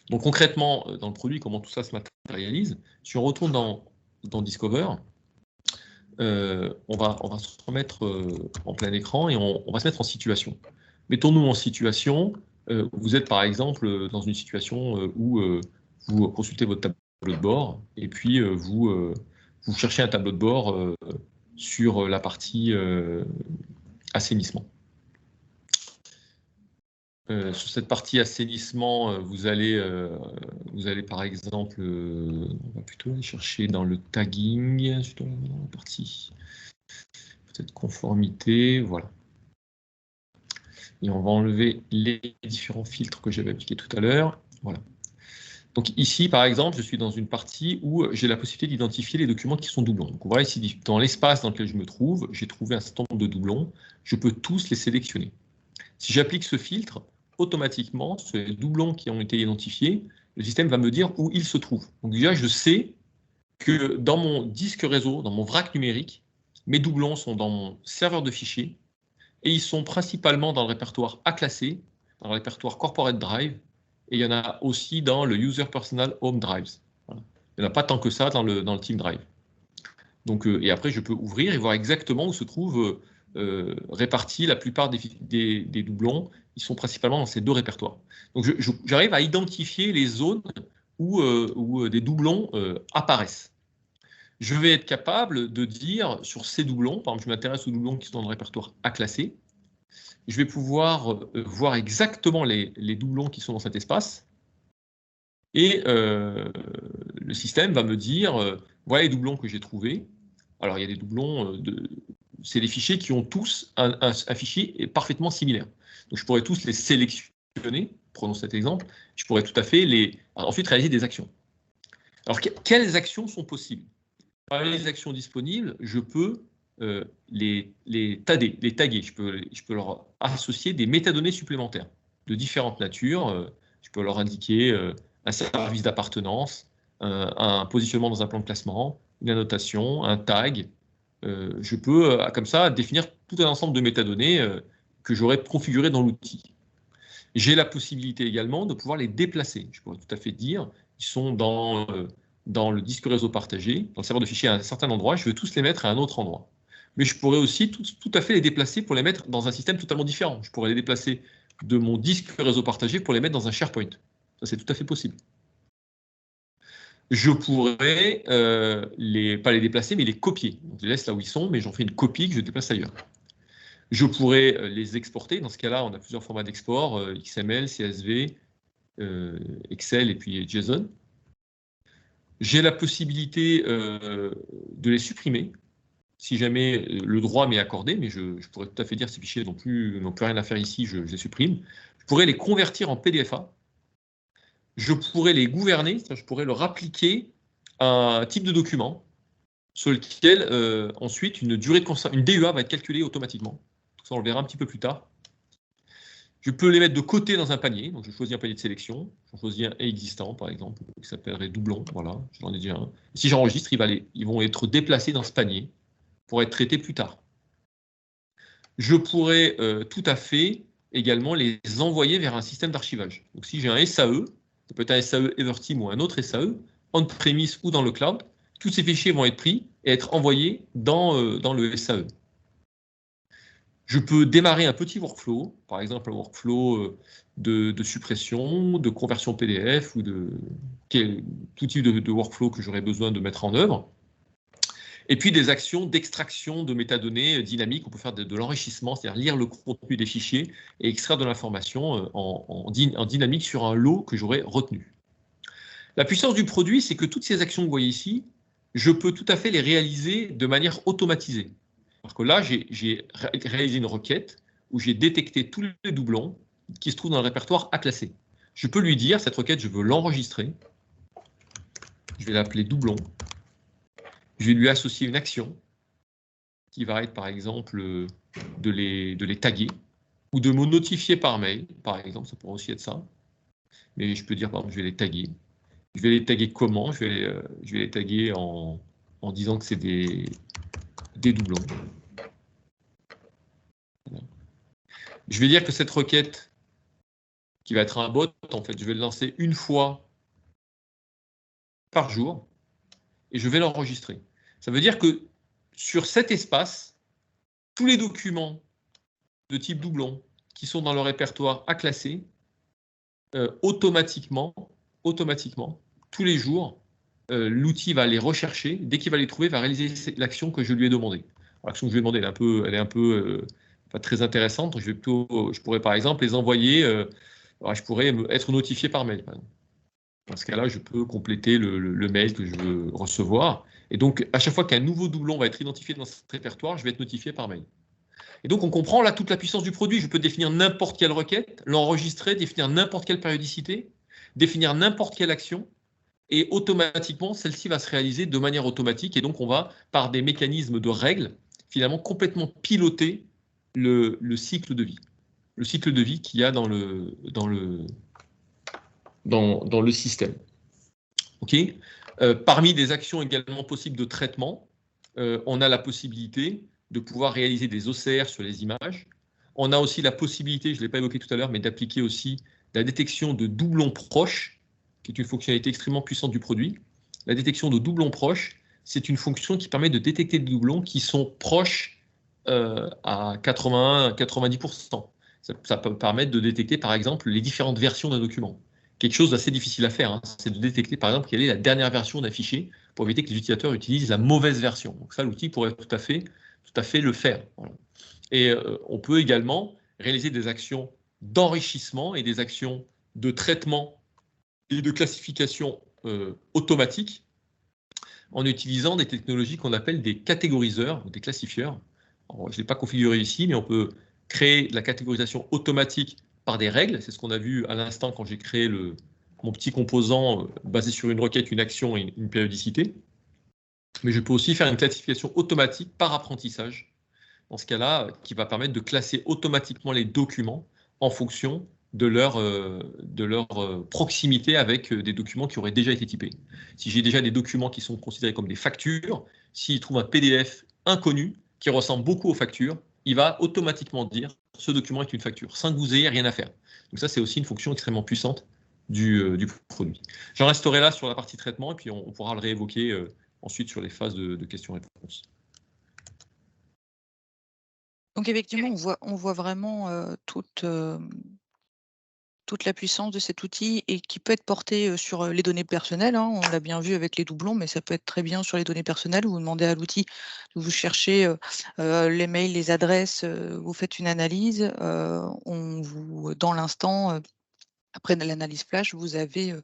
Donc concrètement, dans le produit, comment tout ça se matérialise? Si on retourne dans Discover, on va se remettre en plein écran et on va se mettre en situation. Mettons-nous en situation, vous êtes par exemple dans une situation où vous consultez votre tableau de bord et puis vous cherchez un tableau de bord sur la partie assainissement. Sur cette partie assainissement, vous allez par exemple, on va plutôt aller chercher dans le tagging, dans la partie peut-être conformité, voilà. Et on va enlever les différents filtres que j'avais appliqués tout à l'heure, voilà. Donc ici, par exemple, je suis dans une partie où j'ai la possibilité d'identifier les documents qui sont doublons. Donc on voit ici, dans l'espace dans lequel je me trouve, j'ai trouvé un certain nombre de doublons, je peux tous les sélectionner. Si j'applique ce filtre, automatiquement, ces doublons qui ont été identifiés, le système va me dire où ils se trouvent. Donc déjà, je sais que dans mon disque réseau, dans mon vrac numérique, mes doublons sont dans mon serveur de fichiers et ils sont principalement dans le répertoire A classé, dans le répertoire Corporate Drive, et il y en a aussi dans le User Personal Home Drives. Voilà. Il n'y en a pas tant que ça dans le Team Drive. Donc, et après, je peux ouvrir et voir exactement où se trouvent répartis la plupart des doublons. Ils sont principalement dans ces deux répertoires. Donc j'arrive à identifier les zones où des doublons apparaissent. Je vais être capable de dire sur ces doublons, par exemple, je m'intéresse aux doublons qui sont dans le répertoire A classé, je vais pouvoir voir exactement les doublons qui sont dans cet espace, et le système va me dire, voilà les doublons que j'ai trouvés. Alors il y a des doublons, c'est des fichiers qui ont tous un fichier parfaitement similaire. Donc je pourrais tous les sélectionner, prenons cet exemple, je pourrais tout à fait ensuite réaliser des actions. Alors quelles actions sont possibles? Parmi les actions disponibles, je peux les taguer, je peux leur associer des métadonnées supplémentaires de différentes natures, je peux leur indiquer un service d'appartenance, un positionnement dans un plan de classement, une annotation, un tag. Je peux, comme ça, définir tout un ensemble de métadonnées que j'aurais configurées dans l'outil. J'ai la possibilité également de pouvoir les déplacer. Je pourrais tout à fait dire, ils sont dans le disque réseau partagé, dans le serveur de fichiers à un certain endroit, je veux tous les mettre à un autre endroit. Mais je pourrais aussi tout à fait les déplacer pour les mettre dans un système totalement différent. Je pourrais les déplacer de mon disque réseau partagé pour les mettre dans un SharePoint. Ça, c'est tout à fait possible. Je pourrais pas les déplacer, mais les copier. Donc, je les laisse là où ils sont, mais j'en fais une copie que je déplace ailleurs. Je pourrais les exporter. Dans ce cas-là, on a plusieurs formats d'export, XML, CSV, Excel et puis JSON. J'ai la possibilité de les supprimer, si jamais le droit m'est accordé, mais je pourrais tout à fait dire que ces fichiers n'ont plus rien à faire ici, je les supprime. Je pourrais les convertir en PDFA. Je pourrais les gouverner, je pourrais leur appliquer un type de document sur lequel ensuite une DUA va être calculée automatiquement. Tout ça, on le verra un petit peu plus tard. Je peux les mettre de côté dans un panier. Donc, je choisis un panier de sélection. Je choisis un existant, par exemple, qui s'appellerait doublon. Voilà, j'en ai déjà un. Et si j'enregistre, ils vont être déplacés dans ce panier pour être traités plus tard. Je pourrais tout à fait également les envoyer vers un système d'archivage. Donc, si j'ai un SAE, ça peut être un SAE Everteam ou un autre SAE, on-premise ou dans le cloud, tous ces fichiers vont être pris et être envoyés dans le SAE. Je peux démarrer un petit workflow, par exemple un workflow de suppression, de conversion PDF ou tout type de workflow que j'aurais besoin de mettre en œuvre. Et puis des actions d'extraction de métadonnées dynamiques. On peut faire de l'enrichissement, c'est-à-dire lire le contenu des fichiers et extraire de l'information en dynamique sur un lot que j'aurais retenu. La puissance du produit, c'est que toutes ces actions que vous voyez ici, je peux tout à fait les réaliser de manière automatisée. Parce que là, j'ai réalisé une requête où j'ai détecté tous les doublons qui se trouvent dans le répertoire à classer. Je peux lui dire, cette requête, je veux l'enregistrer. Je vais l'appeler doublon. Je vais lui associer une action qui va être, par exemple, de les taguer ou de me notifier par mail, par exemple, ça pourrait aussi être ça. Mais je peux dire, par exemple, je vais les taguer. Je vais les taguer comment? Je vais les taguer en disant que c'est des doublons. Voilà. Je vais dire que cette requête, qui va être un bot, en fait, je vais le lancer une fois par jour et je vais l'enregistrer. Ça veut dire que sur cet espace, tous les documents de type doublon qui sont dans le répertoire à classer, automatiquement, tous les jours, l'outil va les rechercher. Dès qu'il va les trouver, va réaliser l'action que je lui ai demandée. L'action que je lui ai demandée, elle est un peu pas très intéressante. Je pourrais par exemple les envoyer, je pourrais être notifié par mail. Par exemple. Dans ce cas-là, je peux compléter le mail que je veux recevoir. Et donc, à chaque fois qu'un nouveau doublon va être identifié dans ce répertoire, je vais être notifié par mail. Et donc, on comprend là toute la puissance du produit. Je peux définir n'importe quelle requête, l'enregistrer, définir n'importe quelle périodicité, définir n'importe quelle action, et automatiquement, celle-ci va se réaliser de manière automatique. Et donc, on va, par des mécanismes de règles, finalement complètement piloter le cycle de vie. Le cycle de vie qu'il y a dans le système. Okay. Parmi des actions également possibles de traitement, on a la possibilité de pouvoir réaliser des OCR sur les images. On a aussi la possibilité, je ne l'ai pas évoqué tout à l'heure, mais d'appliquer aussi la détection de doublons proches, qui est une fonctionnalité extrêmement puissante du produit. La détection de doublons proches, c'est une fonction qui permet de détecter des doublons qui sont proches à 80-90%. Ça peut permettre de détecter, par exemple, les différentes versions d'un document. Quelque chose d'assez difficile à faire, hein, c'est de détecter, par exemple, quelle est la dernière version d'un fichier pour éviter que les utilisateurs utilisent la mauvaise version. Donc ça, l'outil pourrait tout à fait le faire. Voilà. Et on peut également réaliser des actions d'enrichissement et des actions de traitement et de classification automatique en utilisant des technologies qu'on appelle des catégoriseurs ou des classifieurs. Alors, je ne l'ai pas configuré ici, mais on peut créer la catégorisation automatique par des règles. C'est ce qu'on a vu à l'instant quand j'ai créé mon petit composant basé sur une requête, une action et une périodicité. Mais je peux aussi faire une classification automatique par apprentissage, dans ce cas-là, qui va permettre de classer automatiquement les documents en fonction de leur proximité avec des documents qui auraient déjà été typés. Si j'ai déjà des documents qui sont considérés comme des factures, s'il trouve un PDF inconnu qui ressemble beaucoup aux factures, il va automatiquement dire ce document est une facture, sans que vous ayez rien à faire. Donc ça, c'est aussi une fonction extrêmement puissante du produit. J'en resterai là sur la partie traitement et puis on pourra le réévoquer ensuite sur les phases de questions-réponses. Donc effectivement, on voit vraiment toute la puissance de cet outil et qui peut être porté sur les données personnelles. Hein. On l'a bien vu avec les doublons, mais ça peut être très bien sur les données personnelles. Vous demandez à l'outil, vous cherchez les mails, les adresses, vous faites une analyse. Dans l'instant, après l'analyse flash, vous avez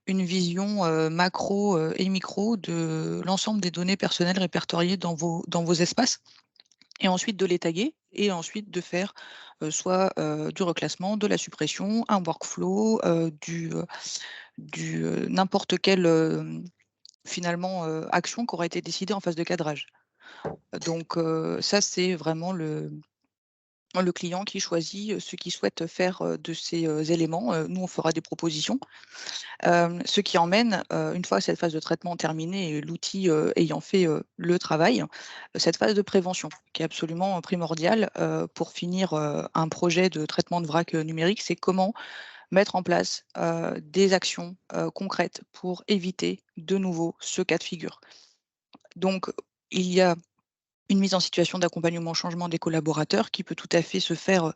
une vision macro et micro de l'ensemble des données personnelles répertoriées dans vos espaces. Et ensuite de les taguer, et ensuite de faire soit du reclassement, de la suppression, un workflow, n'importe quel finalement action qui aura été décidée en phase de cadrage. Donc ça, c'est vraiment le client qui choisit ce qu'il souhaite faire de ces éléments. Nous, on fera des propositions. Ce qui emmène, une fois cette phase de traitement terminée et l'outil ayant fait le travail, cette phase de prévention qui est absolument primordiale pour finir un projet de traitement de vrac numérique. C'est comment mettre en place des actions concrètes pour éviter de nouveau ce cas de figure. Donc, il y a une mise en situation d'accompagnement au changement des collaborateurs qui peut tout à fait se faire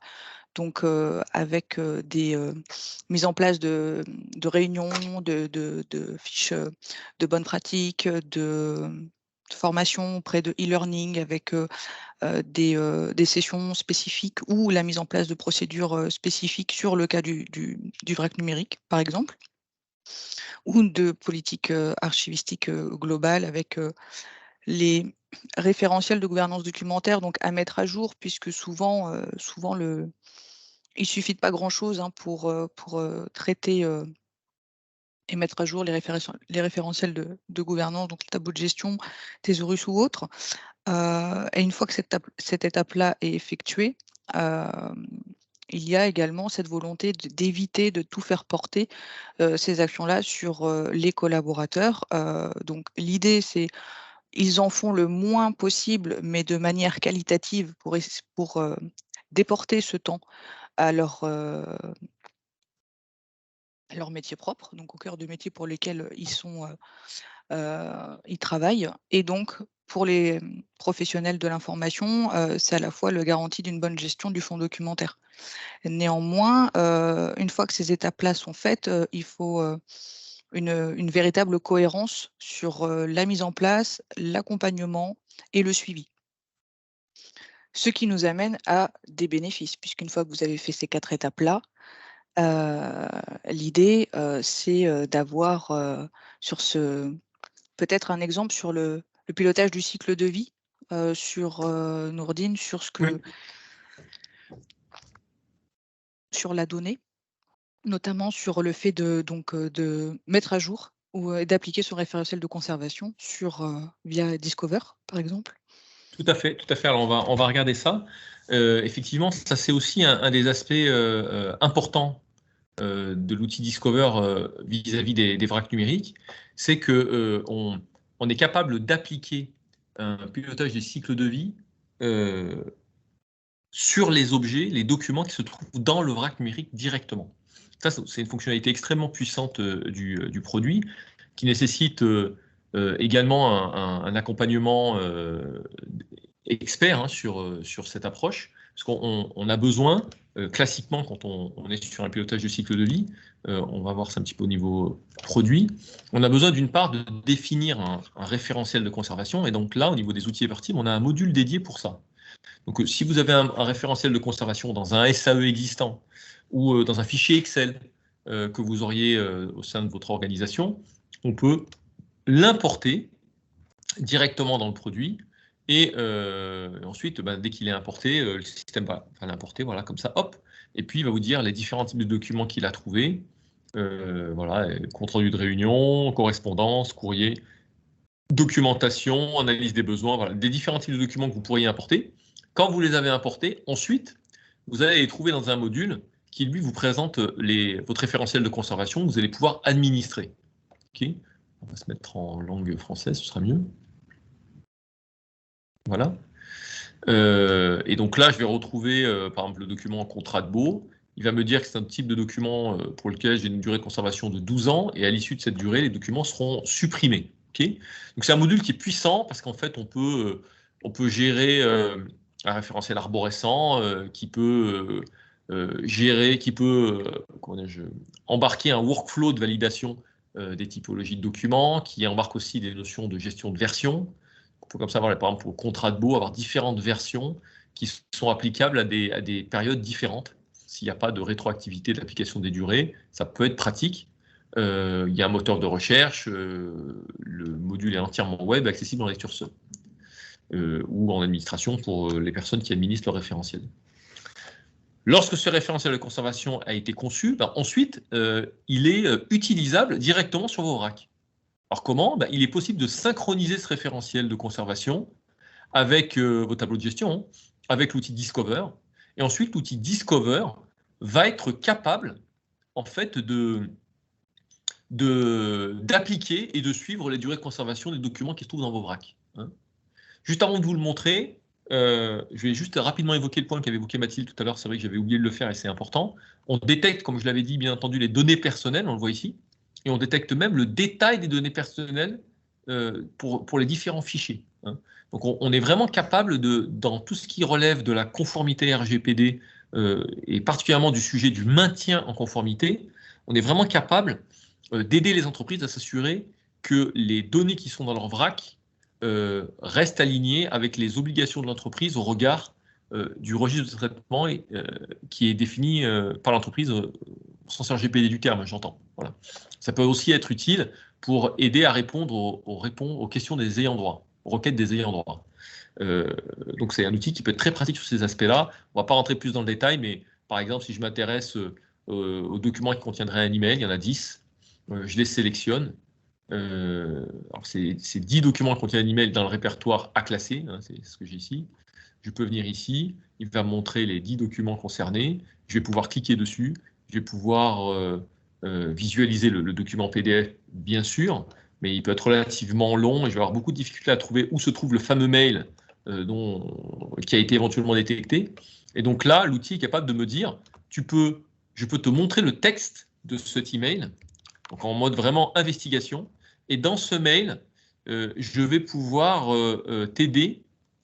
donc avec des mises en place de réunions, de fiches de bonnes pratiques, de formation auprès de e-learning avec des sessions spécifiques ou la mise en place de procédures spécifiques sur le cas du vrac numérique, par exemple, ou de politique archivistique globale avec les référentiels de gouvernance documentaire donc à mettre à jour puisque souvent il suffit de pas grand-chose hein, pour traiter et mettre à jour les référentiels de gouvernance, donc le tableau de gestion, Thésaurus ou autre. Et une fois que cette étape-là est effectuée, il y a également cette volonté d'éviter de tout faire porter ces actions-là sur les collaborateurs. Donc l'idée, c'est ils en font le moins possible, mais de manière qualitative pour déporter ce temps à leur métier propre, donc au cœur de métiers pour lesquels ils travaillent. Et donc, pour les professionnels de l'information, c'est à la fois le garantie d'une bonne gestion du fonds documentaire. Néanmoins, une fois que ces étapes-là sont faites, il faut une véritable cohérence sur la mise en place, l'accompagnement et le suivi. Ce qui nous amène à des bénéfices, puisqu'une fois que vous avez fait ces 4 étapes-là, l'idée, c'est d'avoir sur ce peut-être un exemple sur le pilotage du cycle de vie sur Nourdine, sur ce que Oui. sur la donnée, notamment sur le fait de mettre à jour ou d'appliquer ce référentiel de conservation sur via Discover, par exemple. Tout à fait, tout à fait. Alors on va regarder ça. Effectivement, ça c'est aussi un des aspects importants de l'outil Discover vis-à-vis des vracs numériques, c'est que on est capable d'appliquer un pilotage des cycles de vie sur les objets, les documents qui se trouvent dans le vrac numérique directement. Ça, c'est une fonctionnalité extrêmement puissante du produit qui nécessite également un accompagnement expert hein, sur cette approche, parce qu'on a besoin, classiquement, quand on est sur un pilotage de cycle de vie, on va voir ça un petit peu au niveau produit, on a besoin d'une part de définir un référentiel de conservation, et donc là, au niveau des outils et parties, on a un module dédié pour ça. Donc, si vous avez un référentiel de conservation dans un SAE existant ou dans un fichier Excel que vous auriez au sein de votre organisation, on peut l'importer directement dans le produit et ensuite, dès qu'il est importé, le système va l'importer, voilà, comme ça, hop, et puis il va vous dire les différents types de documents qu'il a trouvés, voilà, compte rendu de réunion, correspondance, courrier, documentation, analyse des besoins, voilà, des différents types de documents que vous pourriez importer. Quand vous les avez importés, ensuite, vous allez les trouver dans un module qui, lui, vous présente votre référentiel de conservation, vous allez pouvoir administrer. Okay. On va se mettre en langue française, ce sera mieux. Voilà. Et donc là, je vais retrouver, par exemple, le document contrat de baux. Il va me dire que c'est un type de document pour lequel j'ai une durée de conservation de 12 ans, et à l'issue de cette durée, les documents seront supprimés. Okay. Donc c'est un module qui est puissant, parce qu'en fait, on peut gérer un référentiel arborescent qui peut embarquer un workflow de validation des typologies de documents, qui embarque aussi des notions de gestion de version. On peut comme ça avoir, par exemple, pour le contrat de baux, avoir différentes versions qui sont applicables à des périodes différentes. S'il n'y a pas de rétroactivité de l'application des durées, ça peut être pratique. Il y a un moteur de recherche, le module est entièrement web, accessible en lecture seule, ou en administration pour les personnes qui administrent le référentiel. Lorsque ce référentiel de conservation a été conçu, ensuite, il est utilisable directement sur vos vracs. Alors comment? Il est possible de synchroniser ce référentiel de conservation avec vos tableaux de gestion, avec l'outil Discover. Et ensuite, l'outil Discover va être capable, en fait, d'appliquer et de suivre les durées de conservation des documents qui se trouvent dans vos vracs. Juste avant de vous le montrer, je vais juste rapidement évoquer le point qu'avait évoqué Mathilde tout à l'heure. C'est vrai que j'avais oublié de le faire et c'est important. On détecte, comme je l'avais dit, bien entendu, les données personnelles, on le voit ici, et on détecte même le détail des données personnelles pour les différents fichiers. Donc on est vraiment capable, dans tout ce qui relève de la conformité RGPD, et particulièrement du sujet du maintien en conformité, on est vraiment capable d'aider les entreprises à s'assurer que les données qui sont dans leur vrac restent alignées avec les obligations de l'entreprise au regard du registre de traitement qui est défini par l'entreprise au sens RGPD du terme, j'entends. Voilà. Ça peut aussi être utile pour aider à répondre aux questions des ayants droit, aux requêtes des ayants droit. Donc c'est un outil qui peut être très pratique sur ces aspects-là. On ne va pas rentrer plus dans le détail, mais par exemple, si je m'intéresse aux documents qui contiendraient un email, il y en a 10, je les sélectionne. Alors c'est 10 documents qui contiennent un email dans le répertoire à classer, c'est ce que j'ai ici. Je peux venir ici, il va me montrer les 10 documents concernés, je vais pouvoir cliquer dessus, je vais pouvoir visualiser le document PDF, bien sûr, mais il peut être relativement long et je vais avoir beaucoup de difficultés à trouver où se trouve le fameux mail qui a été éventuellement détecté. Et donc là, l'outil est capable de me dire, je peux te montrer le texte de cet email, donc en mode vraiment investigation, et dans ce mail, je vais pouvoir t'aider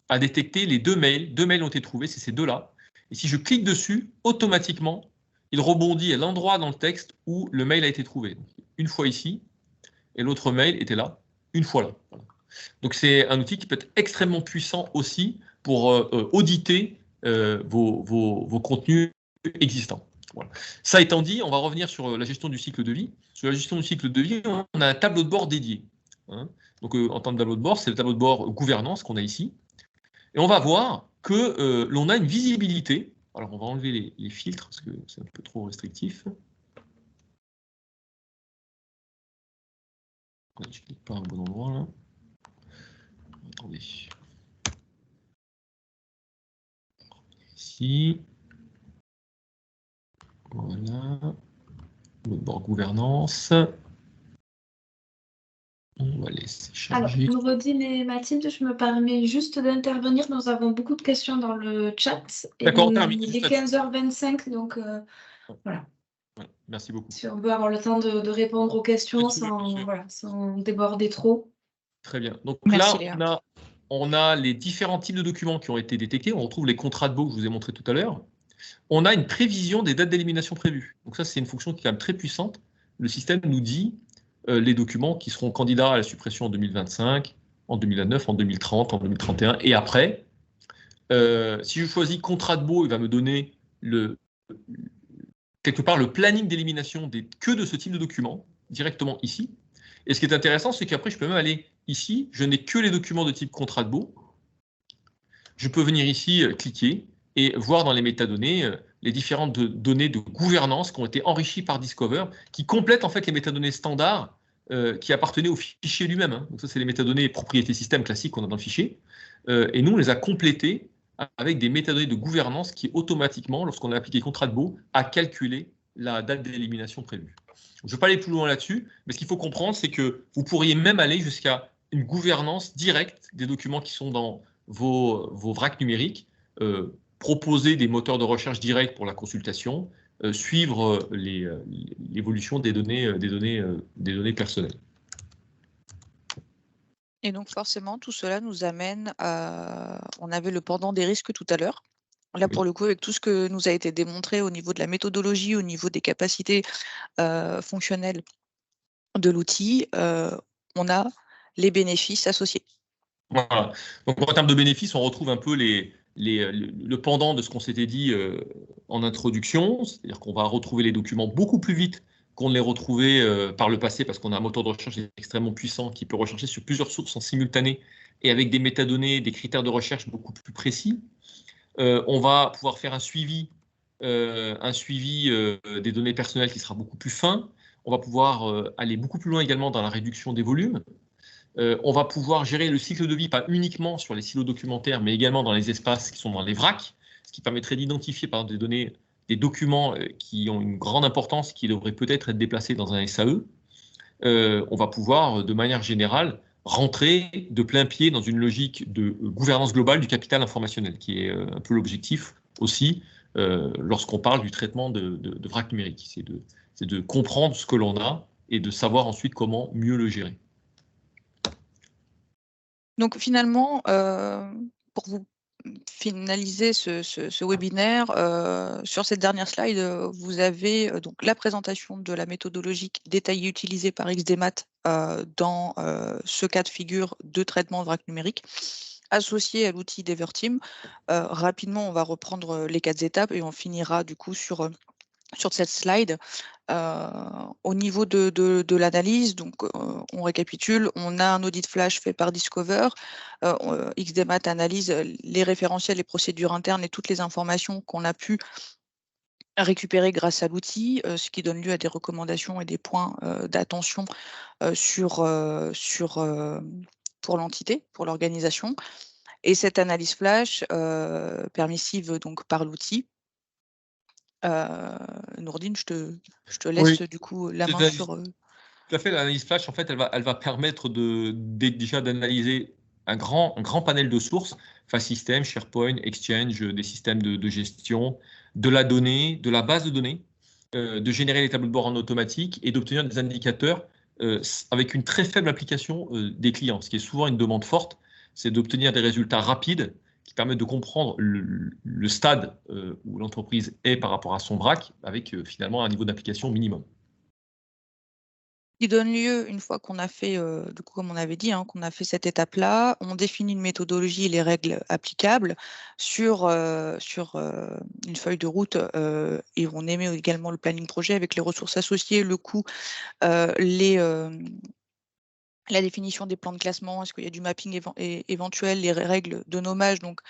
à détecter les 2 mails. 2 mails ont été trouvés, c'est ces 2-là. Et si je clique dessus, automatiquement, il rebondit à l'endroit dans le texte où le mail a été trouvé. Donc, une fois ici, et l'autre mail était là, une fois là. Voilà. Donc c'est un outil qui peut être extrêmement puissant aussi pour auditer vos contenus existants. Voilà. Ça étant dit, on va revenir sur la gestion du cycle de vie. Sur la gestion du cycle de vie, on a un tableau de bord dédié. Donc en tant que tableau de bord, c'est le tableau de bord gouvernance qu'on a ici. Et on va voir que l'on a une visibilité. Alors on va enlever les filtres parce que c'est un peu trop restrictif. Je ne clique pas au bon endroit là. Attendez. Ici. Voilà. Le bord gouvernance. On va laisser charger. Alors, Noureddin et Mathilde, je me permets juste d'intervenir. Nous avons beaucoup de questions dans le chat. D'accord, il est 15h25, donc voilà. Ouais, merci beaucoup. Si on veut avoir le temps de répondre aux questions sans déborder trop. Très bien. Donc merci, là, on a les différents types de documents qui ont été détectés. On retrouve les contrats de baux que je vous ai montrés tout à l'heure. On a une prévision des dates d'élimination prévues. Donc ça, c'est une fonction qui est quand même très puissante. Le système nous dit les documents qui seront candidats à la suppression en 2025, en 2029, en 2030, en 2031 et après. Si je choisis contrat de baux, il va me donner quelque part le planning d'élimination que de ce type de documents directement ici. Et ce qui est intéressant, c'est qu'après, je peux même aller ici. Je n'ai que les documents de type contrat de baux. Je peux venir ici, cliquer et voir dans les métadonnées les différentes données de gouvernance qui ont été enrichies par Discover, qui complètent en fait les métadonnées standards qui appartenaient au fichier lui-même. Donc ça, c'est les métadonnées propriétés système classiques qu'on a dans le fichier. Et nous, on les a complétées avec des métadonnées de gouvernance qui automatiquement, lorsqu'on a appliqué contrat de baux, a calculé la date d'élimination prévue. Je ne vais pas aller plus loin là-dessus, mais ce qu'il faut comprendre, c'est que vous pourriez même aller jusqu'à une gouvernance directe des documents qui sont dans vos vracs numériques, proposer des moteurs de recherche directs pour la consultation, suivre l'évolution des données personnelles. Et donc forcément, tout cela nous amène à... On avait le pendant des risques tout à l'heure. Là, pour le coup, avec tout ce que nous a été démontré au niveau de la méthodologie, au niveau des capacités fonctionnelles de l'outil, on a les bénéfices associés. Voilà. Donc en termes de bénéfices, on retrouve un peu le pendant de ce qu'on s'était dit en introduction, c'est-à-dire qu'on va retrouver les documents beaucoup plus vite qu'on ne les retrouvait par le passé parce qu'on a un moteur de recherche extrêmement puissant qui peut rechercher sur plusieurs sources en simultané et avec des métadonnées, des critères de recherche beaucoup plus précis. On va pouvoir faire un suivi des données personnelles qui sera beaucoup plus fin. On va pouvoir aller beaucoup plus loin également dans la réduction des volumes. On va pouvoir gérer le cycle de vie, pas uniquement sur les silos documentaires, mais également dans les espaces qui sont dans les vracs, ce qui permettrait d'identifier par exemple des données, des documents qui ont une grande importance, qui devraient peut-être être déplacés dans un SAE. On va pouvoir, de manière générale, rentrer de plein pied dans une logique de gouvernance globale du capital informationnel, qui est un peu l'objectif aussi lorsqu'on parle du traitement de vrac numérique. C'est de comprendre ce que l'on a et de savoir ensuite comment mieux le gérer. Donc finalement, pour vous finaliser ce webinaire, sur cette dernière slide, vous avez donc la présentation de la méthodologie détaillée utilisée par XDMAT dans ce cas de figure de traitement de vrac numérique, associé à l'outil d'Everteam. Rapidement, on va reprendre les 4 étapes et on finira du coup sur cette slide. Au niveau de l'analyse, donc on récapitule, on a un audit flash fait par Discover, XDMAT analyse les référentiels, les procédures internes et toutes les informations qu'on a pu récupérer grâce à l'outil, ce qui donne lieu à des recommandations et des points d'attention pour l'entité, pour l'organisation. Et cette analyse flash permissive donc par l'outil. Nourdine, je te laisse du coup la main sur... Tout à fait, l'analyse flash, en fait, elle va permettre déjà d'analyser un grand panel de sources, File System, SharePoint, Exchange, des systèmes de gestion, de la donnée, de la base de données, de générer les tableaux de bord en automatique et d'obtenir des indicateurs avec une très faible application des clients. Ce qui est souvent une demande forte, c'est d'obtenir des résultats rapides qui permettent de comprendre le stade où l'entreprise est par rapport à son vrac, avec finalement un niveau d'application minimum. Qui donne lieu, une fois qu'on a fait, du coup, comme on avait dit, qu'on a fait cette étape-là, on définit une méthodologie et les règles applicables sur une feuille de route et on émet également le planning projet avec les ressources associées, le coût, la définition des plans de classement, est-ce qu'il y a du mapping éventuel, les règles de nommage donc,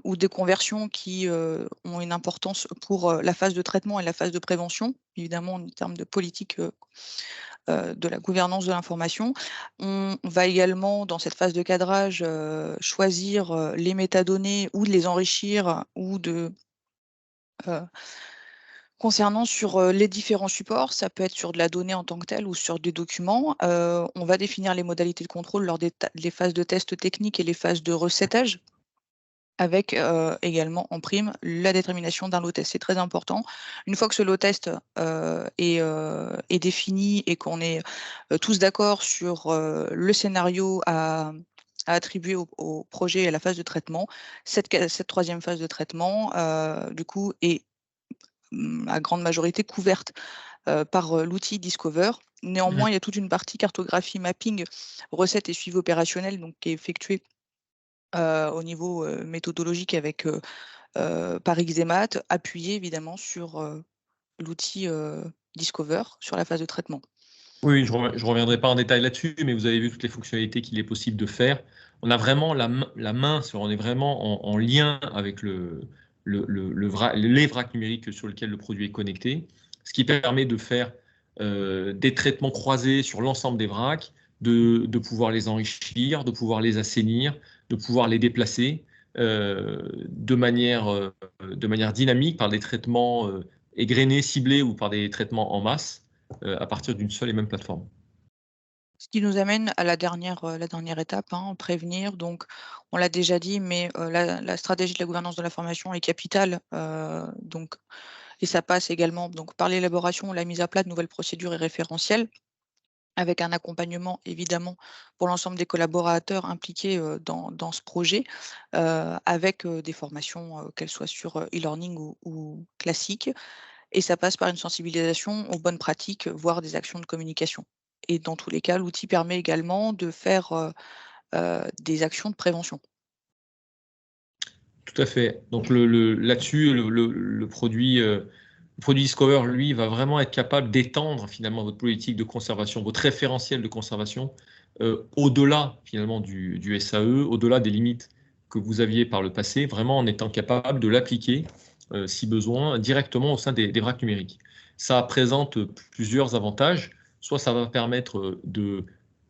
ou des conversions qui ont une importance pour la phase de traitement et la phase de prévention, évidemment en termes de politique de la gouvernance de l'information. On va également, dans cette phase de cadrage, choisir les métadonnées ou de les enrichir ou de... Concernant sur les différents supports, ça peut être sur de la donnée en tant que telle ou sur des documents. On va définir les modalités de contrôle lors des phases de test technique et les phases de recettage, avec également en prime la détermination d'un lot test. C'est très important. Une fois que ce lot test est défini et qu'on est tous d'accord sur le scénario à attribuer au projet et à la phase de traitement, cette troisième phase de traitement, du coup, est à grande majorité couverte par l'outil Discover. Néanmoins, il y a toute une partie cartographie, mapping, recettes et suivi opérationnel donc, qui est effectuée au niveau méthodologique avec par XDMAT, appuyé évidemment sur l'outil Discover sur la phase de traitement. Oui, je ne reviendrai pas en détail là-dessus, mais vous avez vu toutes les fonctionnalités qu'il est possible de faire. On a vraiment la main, on est vraiment en lien avec les vracs numériques sur lesquels le produit est connecté, ce qui permet de faire des traitements croisés sur l'ensemble des vracs, de pouvoir les enrichir, de pouvoir les assainir, de pouvoir les déplacer de manière dynamique par des traitements égrenés, ciblés ou par des traitements en masse à partir d'une seule et même plateforme. Ce qui nous amène à la dernière étape, prévenir. Donc, on l'a déjà dit, mais la stratégie de la gouvernance de l'information est capitale. Et ça passe également donc, par l'élaboration ou la mise à plat de nouvelles procédures et référentiels, avec un accompagnement évidemment pour l'ensemble des collaborateurs impliqués dans ce projet, avec des formations, qu'elles soient sur e-learning ou classiques. Et ça passe par une sensibilisation aux bonnes pratiques, voire des actions de communication. Et dans tous les cas, l'outil permet également de faire des actions de prévention. Tout à fait. Donc là-dessus, le produit Discover, lui, va vraiment être capable d'étendre finalement votre politique de conservation, votre référentiel de conservation, au-delà finalement du SAE, au-delà des limites que vous aviez par le passé, vraiment en étant capable de l'appliquer, si besoin, directement au sein des vracs numériques. Ça présente plusieurs avantages. Soit ça va permettre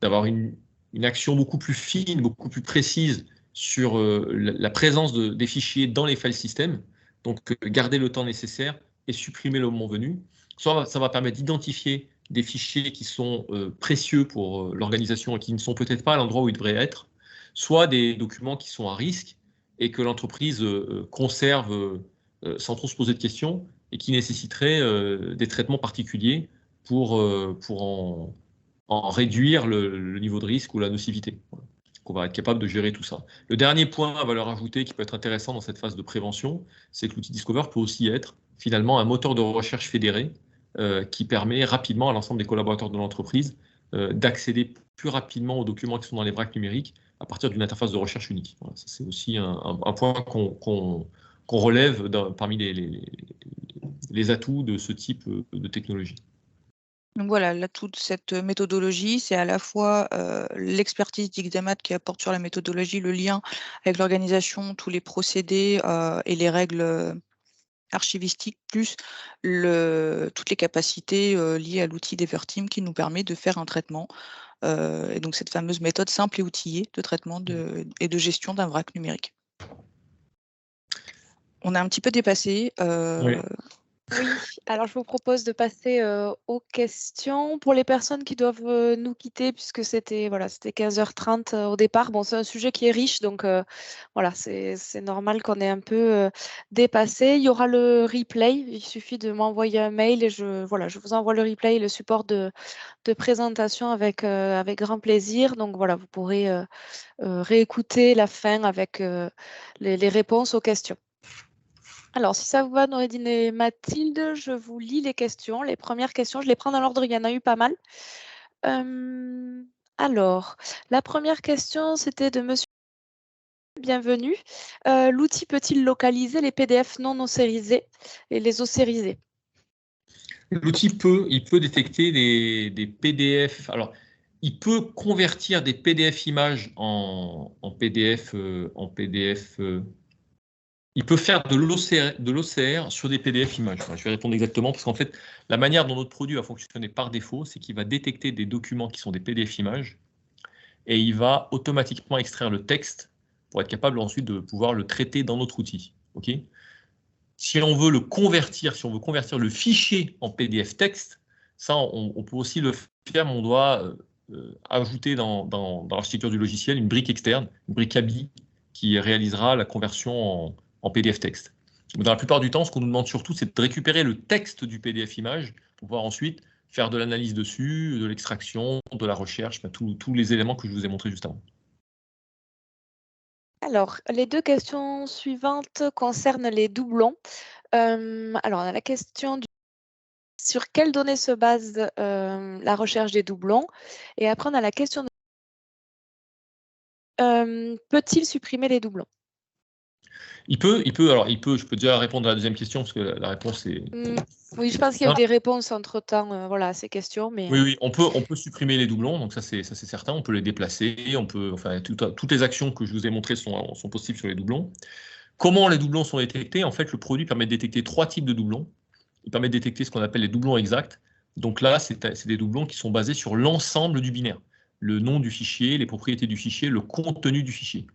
d'avoir une action beaucoup plus fine, beaucoup plus précise sur la présence des fichiers dans les file systems, donc garder le temps nécessaire et supprimer le moment venu. Soit ça va permettre d'identifier des fichiers qui sont précieux pour l'organisation et qui ne sont peut-être pas à l'endroit où ils devraient être, soit des documents qui sont à risque et que l'entreprise conserve sans trop se poser de questions et qui nécessiteraient des traitements particuliers pour en réduire le niveau de risque ou la nocivité. Voilà. On va être capable de gérer tout ça. Le dernier point à valeur ajoutée qui peut être intéressant dans cette phase de prévention, c'est que l'outil Discover peut aussi être finalement un moteur de recherche fédéré qui permet rapidement à l'ensemble des collaborateurs de l'entreprise d'accéder plus rapidement aux documents qui sont dans les vracs numériques à partir d'une interface de recherche unique. Voilà, c'est aussi un point qu'on relève parmi les atouts de ce type de technologie. Donc voilà, là, toute cette méthodologie, c'est à la fois l'expertise d'XDMAT qui apporte sur la méthodologie le lien avec l'organisation, tous les procédés et les règles archivistiques, plus toutes les capacités liées à l'outil d'Everteam qui nous permet de faire un traitement. Et donc cette fameuse méthode simple et outillée de traitement et de gestion d'un vrac numérique. On a un petit peu dépassé. Oui. Oui, alors je vous propose de passer aux questions. Pour les personnes qui doivent nous quitter, puisque c'était 15h30 au départ, bon, c'est un sujet qui est riche, donc voilà, c'est normal qu'on ait un peu dépassé. Il y aura le replay, il suffit de m'envoyer un mail et je vous envoie le replay et le support de présentation avec grand plaisir. Donc voilà, vous pourrez réécouter la fin avec les réponses aux questions. Alors, si ça vous va, Noureddine et Mathilde, je vous lis les questions. Les premières questions, je les prends dans l'ordre, il y en a eu pas mal. Alors, la première question, c'était de monsieur. Bienvenue. L'outil peut-il localiser les PDF non ossérisés et les ossériser? L'outil il peut détecter des PDF. Alors, il peut convertir des PDF images en PDF. Il peut faire de l'OCR sur des PDF images. Enfin, je vais répondre exactement parce qu'en fait, la manière dont notre produit va fonctionner par défaut, c'est qu'il va détecter des documents qui sont des PDF images et il va automatiquement extraire le texte pour être capable ensuite de pouvoir le traiter dans notre outil. Okay ? Si on veut le convertir, si on veut convertir le fichier en PDF texte, ça, on peut aussi le faire, mais on doit ajouter dans l'architecture du logiciel une brique externe, une brique ABI, qui réalisera la conversion en PDF texte. Dans la plupart du temps, ce qu'on nous demande surtout, c'est de récupérer le texte du PDF image pour pouvoir ensuite faire de l'analyse dessus, de l'extraction, de la recherche, tous les éléments que je vous ai montrés juste avant. Alors, les deux questions suivantes concernent les doublons. Alors, on a la question sur quelles données se base la recherche des doublons? Et après, on a la question peut-il supprimer les doublons? Il peut, je peux déjà répondre à la deuxième question, parce que la réponse est... Oui, je pense qu'il y a eu des réponses entre-temps à ces questions. Mais... Oui, on peut supprimer les doublons, donc ça c'est certain, on peut les déplacer, toutes les actions que je vous ai montrées sont possibles sur les doublons. Comment les doublons sont détectés? En fait, le produit permet de détecter 3 types de doublons. Il permet de détecter ce qu'on appelle les doublons exacts. Donc là, c'est des doublons qui sont basés sur l'ensemble du binaire. Le nom du fichier, les propriétés du fichier, le contenu du fichier.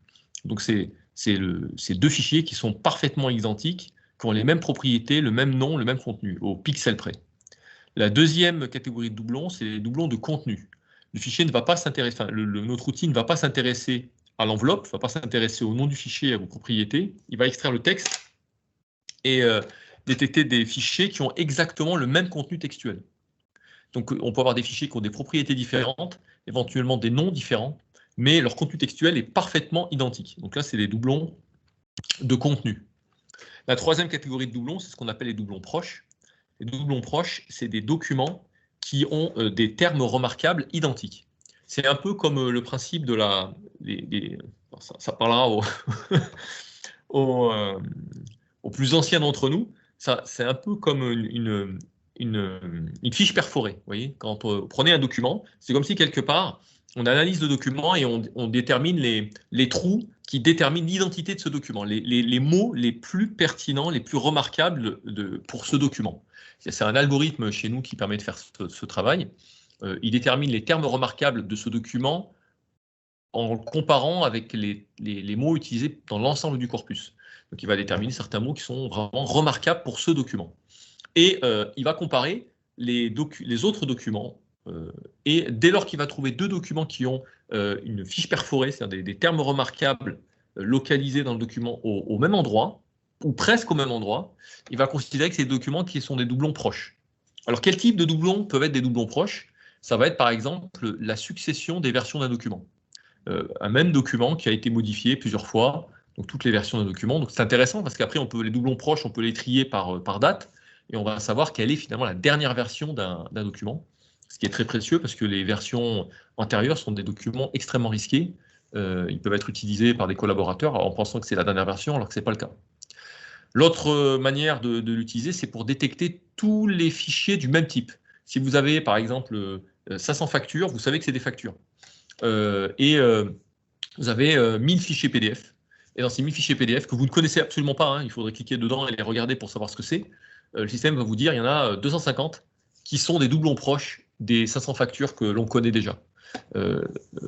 Donc c'est deux fichiers qui sont parfaitement identiques, qui ont les mêmes propriétés, le même nom, le même contenu, au pixel près. La deuxième catégorie de doublons, c'est les doublons de contenu. Le fichier ne va pas s'intéresser, notre outil ne va pas s'intéresser à l'enveloppe, ne va pas s'intéresser au nom du fichier et à vos propriétés. Il va extraire le texte et détecter des fichiers qui ont exactement le même contenu textuel. Donc on peut avoir des fichiers qui ont des propriétés différentes, éventuellement des noms différents, mais leur contenu textuel est parfaitement identique. Donc là, c'est des doublons de contenu. La troisième catégorie de doublons, c'est ce qu'on appelle les doublons proches. Les doublons proches, c'est des documents qui ont des termes remarquables identiques. C'est un peu comme le principe de ça parlera aux plus anciens d'entre nous. C'est un peu comme une fiche perforée. Vous voyez, quand vous prenez un document, c'est comme si quelque part, on analyse le document et on détermine les trous qui déterminent l'identité de ce document, les mots les plus pertinents, les plus remarquables pour ce document. C'est un algorithme chez nous qui permet de faire ce travail. Il détermine les termes remarquables de ce document en le comparant avec les mots utilisés dans l'ensemble du corpus. Donc il va déterminer certains mots qui sont vraiment remarquables pour ce document. Et il va comparer les autres documents. Et dès lors qu'il va trouver 2 documents qui ont une fiche perforée, c'est-à-dire des termes remarquables localisés dans le document au même endroit, ou presque au même endroit, il va considérer que c'est des documents qui sont des doublons proches. Alors quel type de doublons peuvent être des doublons proches? Ça va être par exemple la succession des versions d'un document. Un même document qui a été modifié plusieurs fois, donc toutes les versions d'un document. Donc c'est intéressant parce qu'après, les doublons proches, on peut les trier par date, et on va savoir quelle est finalement la dernière version d'un document, ce qui est très précieux parce que les versions antérieures sont des documents extrêmement risqués. Ils peuvent être utilisés par des collaborateurs en pensant que c'est la dernière version, alors que ce n'est pas le cas. L'autre manière de l'utiliser, c'est pour détecter tous les fichiers du même type. Si vous avez, par exemple, 500 factures, vous savez que c'est des factures. Vous avez 1000 fichiers PDF. Et dans ces 1000 fichiers PDF que vous ne connaissez absolument pas, il faudrait cliquer dedans et les regarder pour savoir ce que c'est, le système va vous dire il y en a 250 qui sont des doublons proches des 500 factures que l'on connaît déjà.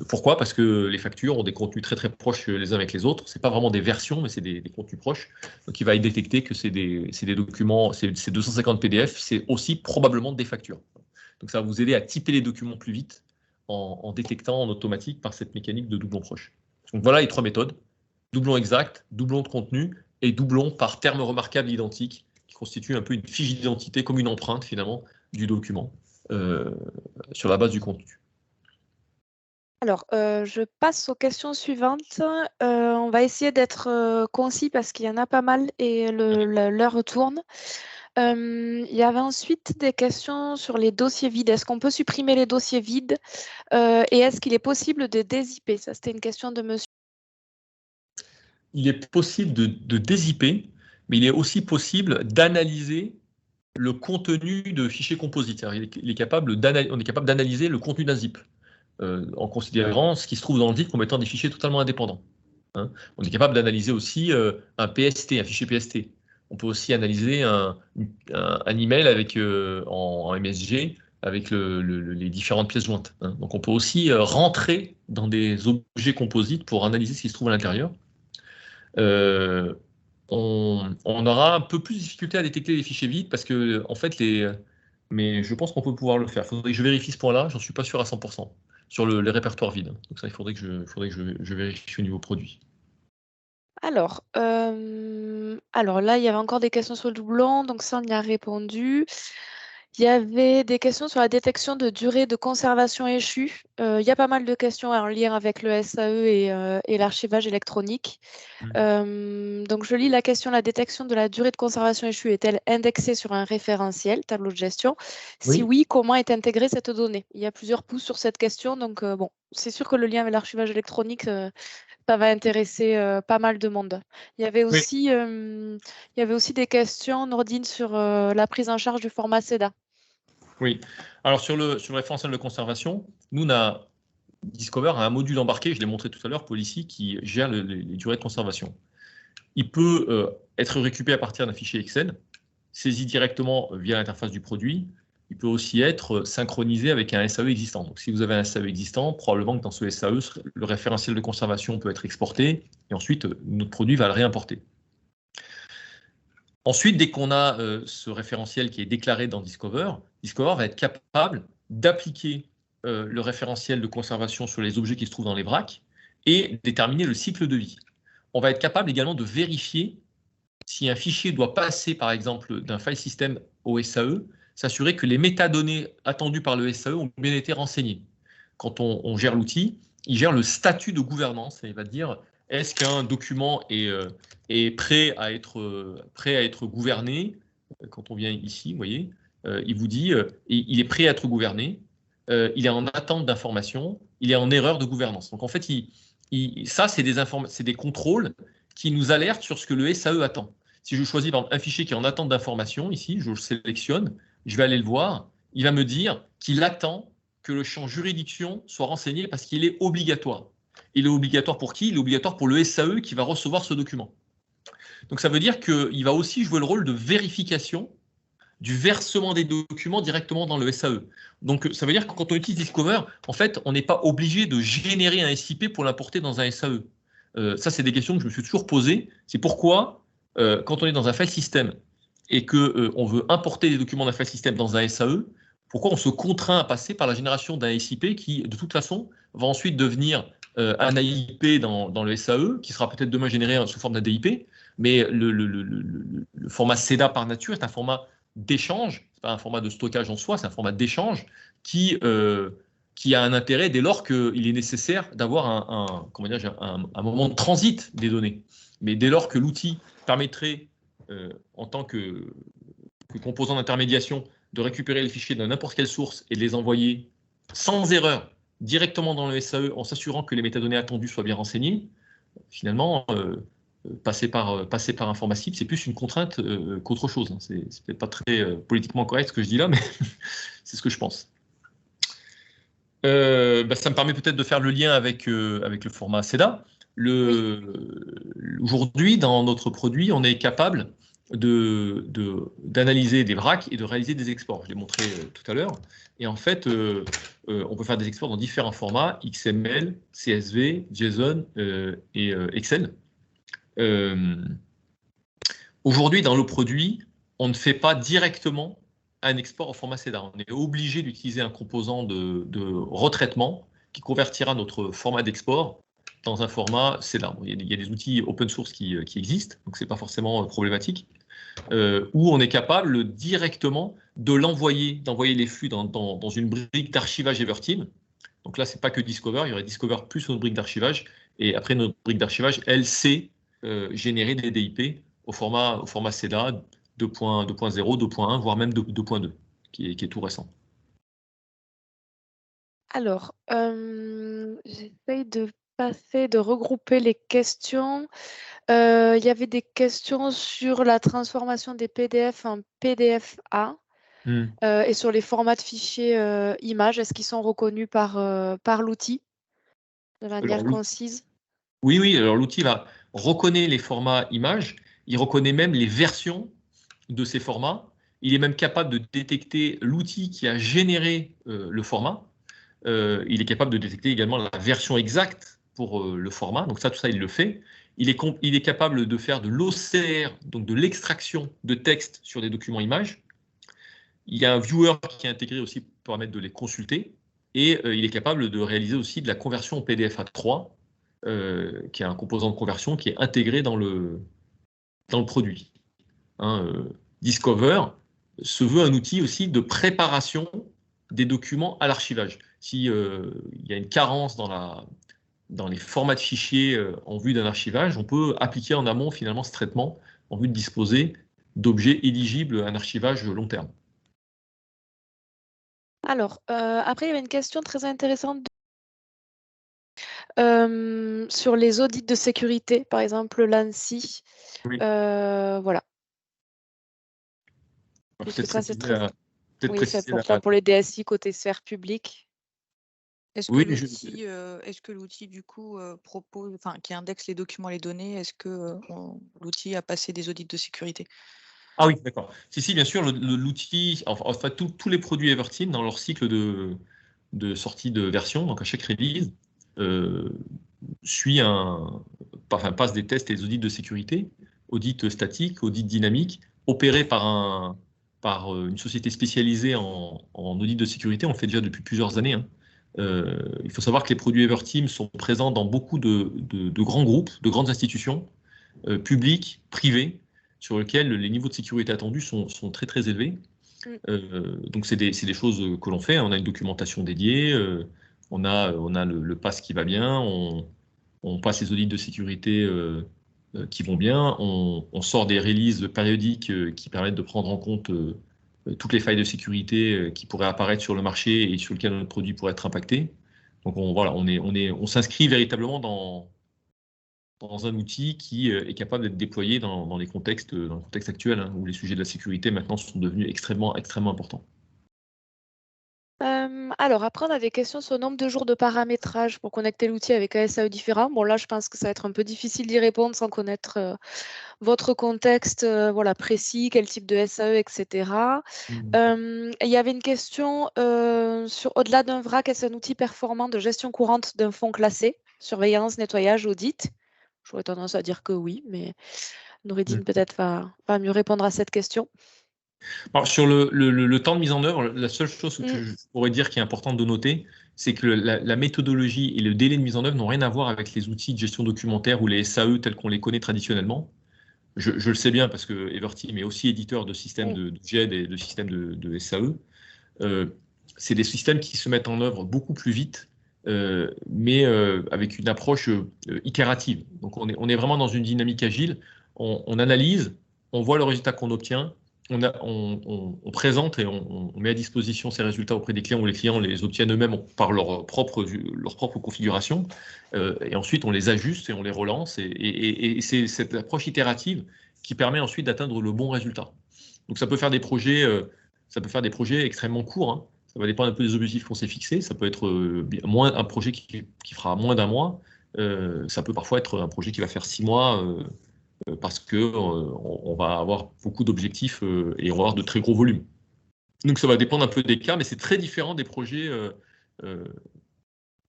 Pourquoi? Parce que les factures ont des contenus très très proches les uns avec les autres. Ce n'est pas vraiment des versions, mais c'est des contenus proches. Donc il va détecter que c'est des documents, ces 250 PDF, c'est aussi probablement des factures. Donc ça va vous aider à typer les documents plus vite en détectant en automatique par cette mécanique de doublon proche. Donc voilà les 3 méthodes. Doublon exact, doublon de contenu et doublon par terme remarquable identique qui constitue un peu une fiche d'identité comme une empreinte finalement du document sur la base du contenu. Alors, je passe aux questions suivantes. On va essayer d'être concis parce qu'il y en a pas mal et l'heure tourne. Il y avait ensuite des questions sur les dossiers vides. Est-ce qu'on peut supprimer les dossiers vides et est-ce qu'il est possible de dézipper? Ça, c'était une question de monsieur. Il est possible de dézipper, mais il est aussi possible d'analyser le contenu de fichiers composites. On est capable d'analyser le contenu d'un zip en considérant ce qui se trouve dans le zip comme étant des fichiers totalement indépendants. On est capable d'analyser aussi un PST, un fichier PST. On peut aussi analyser un email avec, en MSG avec les différentes pièces jointes. Donc on peut aussi rentrer dans des objets composites pour analyser ce qui se trouve à l'intérieur. On aura un peu plus de difficulté à détecter les fichiers vides parce que, en fait, mais je pense qu'on peut pouvoir le faire. Il faudrait que je vérifie ce point-là, j'en suis pas sûr à 100% sur les répertoires vides. Donc ça, il faudrait que je vérifie au niveau produit. Alors là, il y avait encore des questions sur le doublon, donc ça, on y a répondu. Il y avait des questions sur la détection de durée de conservation échue. Il y a pas mal de questions en lien avec le SAE et l'archivage électronique. Donc, je lis la question. La détection de la durée de conservation échue est-elle indexée sur un référentiel, tableau de gestion? Si oui, comment est intégrée cette donnée? Il y a plusieurs pouces sur cette question. Donc, bon, c'est sûr que le lien avec l'archivage électronique, ça va intéresser pas mal de monde. Il y avait aussi, des questions, Nordine, sur la prise en charge du format CEDA. Oui. Alors, sur le référentiel de conservation, nous, Discover a un module embarqué, je l'ai montré tout à l'heure, Policy, qui gère les durées de conservation. Il peut être récupéré à partir d'un fichier Excel, saisi directement via l'interface du produit. Il peut aussi être synchronisé avec un SAE existant. Donc, si vous avez un SAE existant, probablement que dans ce SAE, le référentiel de conservation peut être exporté, et ensuite, notre produit va le réimporter. Ensuite, dès qu'on a ce référentiel qui est déclaré dans Discover va être capable d'appliquer le référentiel de conservation sur les objets qui se trouvent dans les vracs et déterminer le cycle de vie. On va être capable également de vérifier si un fichier doit passer, par exemple, d'un file system au SAE, s'assurer que les métadonnées attendues par le SAE ont bien été renseignées. Quand on gère l'outil, il gère le statut de gouvernance et il va dire est-ce qu'un document est prêt à être gouverné? Quand on vient ici, vous voyez, il vous dit il est prêt à être gouverné, il est en attente d'information, il est en erreur de gouvernance. Donc en fait, ça, c'est des contrôles qui nous alertent sur ce que le SAE attend. Si je choisis par exemple, un fichier qui est en attente d'information, ici, je le sélectionne, je vais aller le voir, il va me dire qu'il attend que le champ juridiction soit renseigné parce qu'il est obligatoire. Il est obligatoire pour qui? Il est obligatoire pour le SAE qui va recevoir ce document. Donc ça veut dire qu'il va aussi jouer le rôle de vérification du versement des documents directement dans le SAE. Donc, ça veut dire que quand on utilise Discover, en fait, on n'est pas obligé de générer un SIP pour l'importer dans un SAE. Ça, c'est des questions que je me suis toujours posées. C'est pourquoi, quand on est dans un file system et qu'on veut importer des documents d'un file system dans un SAE, pourquoi on se contraint à passer par la génération d'un SIP qui, de toute façon, va ensuite devenir un AIP dans le SAE, qui sera peut-être demain généré sous forme d'un DIP, mais le format CEDA par nature est un format d'échange, ce n'est pas un format de stockage en soi, c'est un format d'échange qui a un intérêt dès lors qu'il est nécessaire d'avoir un moment de transit des données. Mais dès lors que l'outil permettrait, en tant que composant d'intermédiation, de récupérer les fichiers de n'importe quelle source et de les envoyer sans erreur directement dans le SAE en s'assurant que les métadonnées attendues soient bien renseignées, finalement, passer par un format SIP, c'est plus une contrainte qu'autre chose. Hein. C'est peut-être pas très politiquement correct ce que je dis là, mais c'est ce que je pense. Ça me permet peut-être de faire le lien avec le format CEDA. Aujourd'hui, dans notre produit, on est capable d'analyser des VRAC et de réaliser des exports. Je l'ai montré tout à l'heure. Et en fait, on peut faire des exports dans différents formats, XML, CSV, JSON et Excel. Aujourd'hui, dans le produit, on ne fait pas directement un export au format CEDA. On est obligé d'utiliser un composant de retraitement qui convertira notre format d'export dans un format CEDA. Il y a des outils open source qui existent, donc ce n'est pas forcément problématique, où on est capable directement d'envoyer les flux dans une brique d'archivage Everteam. Donc là, ce n'est pas que Discover, il y aurait Discover plus notre brique d'archivage, et après notre brique d'archivage, elle sait générer des DIP au format CEDA 2.0, 2.1, voire même 2.2, qui est tout récent. Alors, j'essaye de regrouper les questions. Il y avait des questions sur la transformation des PDF en PDF-A et sur les formats de fichiers images. Est-ce qu'ils sont reconnus par l'outil de manière concise? Oui. Alors, l'outil reconnaît les formats images. Il reconnaît même les versions de ces formats. Il est même capable de détecter l'outil qui a généré le format. Il est capable de détecter également la version exacte pour le format. Donc tout ça, il le fait. Il est capable de faire de l'OCR, donc de l'extraction de texte sur des documents images. Il y a un viewer qui est intégré aussi pour permettre de les consulter. Et il est capable de réaliser aussi de la conversion en PDF A3, qui est un composant de conversion qui est intégré dans le produit. Discover se veut un outil aussi de préparation des documents à l'archivage. S'il y a une carence dans les formats de fichiers en vue d'un archivage, on peut appliquer en amont finalement ce traitement en vue de disposer d'objets éligibles à un archivage long terme. Alors, après, il y avait une question très intéressante sur les audits de sécurité, par exemple l'ANSSI. Oui. Voilà. Peut-être ça, c'est préciser, c'est important pour les DSI côté sphère publique. Est-ce que l'outil du coup propose, qui indexe les documents, les données, est-ce que l'outil a passé des audits de sécurité? Ah oui, d'accord. Si, bien sûr, l'outil, enfin tous les produits Everteam dans leur cycle de sortie de version, donc à chaque release, passe des tests et des audits de sécurité, audit statique, audit dynamique, opéré par une société spécialisée en audit de sécurité. On le fait déjà depuis plusieurs années. Il faut savoir que les produits Everteam sont présents dans beaucoup de grands groupes, de grandes institutions, publiques, privées, sur lesquelles les niveaux de sécurité attendus sont très très élevés. Donc c'est des choses que l'on fait. On a une documentation dédiée, on a le pass qui va bien, on passe les audits de sécurité qui vont bien, on sort des releases périodiques qui permettent de prendre en compte toutes les failles de sécurité qui pourraient apparaître sur le marché et sur lesquelles notre produit pourrait être impacté. Donc on s'inscrit véritablement dans un outil qui est capable d'être déployé dans le contexte actuel, où les sujets de la sécurité maintenant sont devenus extrêmement importants. Alors après, on a des questions sur le nombre de jours de paramétrage pour connecter l'outil avec un SAE différent. Bon, là, je pense que ça va être un peu difficile d'y répondre sans connaître votre contexte voilà, précis, quel type de SAE, etc. Il y avait une question sur au-delà d'un vrac, est-ce un outil performant de gestion courante d'un fonds classé, surveillance, nettoyage, audit? J'aurais tendance à dire que oui, mais Noureddine peut-être va mieux répondre à cette question. Alors, sur le temps de mise en œuvre, la seule chose que je pourrais dire qui est importante de noter, c'est que la méthodologie et le délai de mise en œuvre n'ont rien à voir avec les outils de gestion documentaire ou les SAE tels qu'on les connaît traditionnellement. Je le sais bien parce que Everteam est aussi éditeur de systèmes de GED et de systèmes de SAE. C'est des systèmes qui se mettent en œuvre beaucoup plus vite, mais avec une approche itérative. Donc on est vraiment dans une dynamique agile. On analyse, on voit le résultat qu'on obtient, on présente et on met à disposition ces résultats auprès des clients ou les clients les obtiennent eux-mêmes par leur propre configuration. Et ensuite, on les ajuste et on les relance. Et c'est cette approche itérative qui permet ensuite d'atteindre le bon résultat. Donc ça peut faire des projets, extrêmement courts. Hein. Ça va dépendre un peu des objectifs qu'on s'est fixés. Ça peut être un projet qui fera moins d'un mois. Ça peut parfois être un projet qui va faire 6 mois. Parce qu'on va avoir beaucoup d'objectifs et on va avoir de très gros volumes. Donc ça va dépendre un peu des cas, mais c'est très différent des projets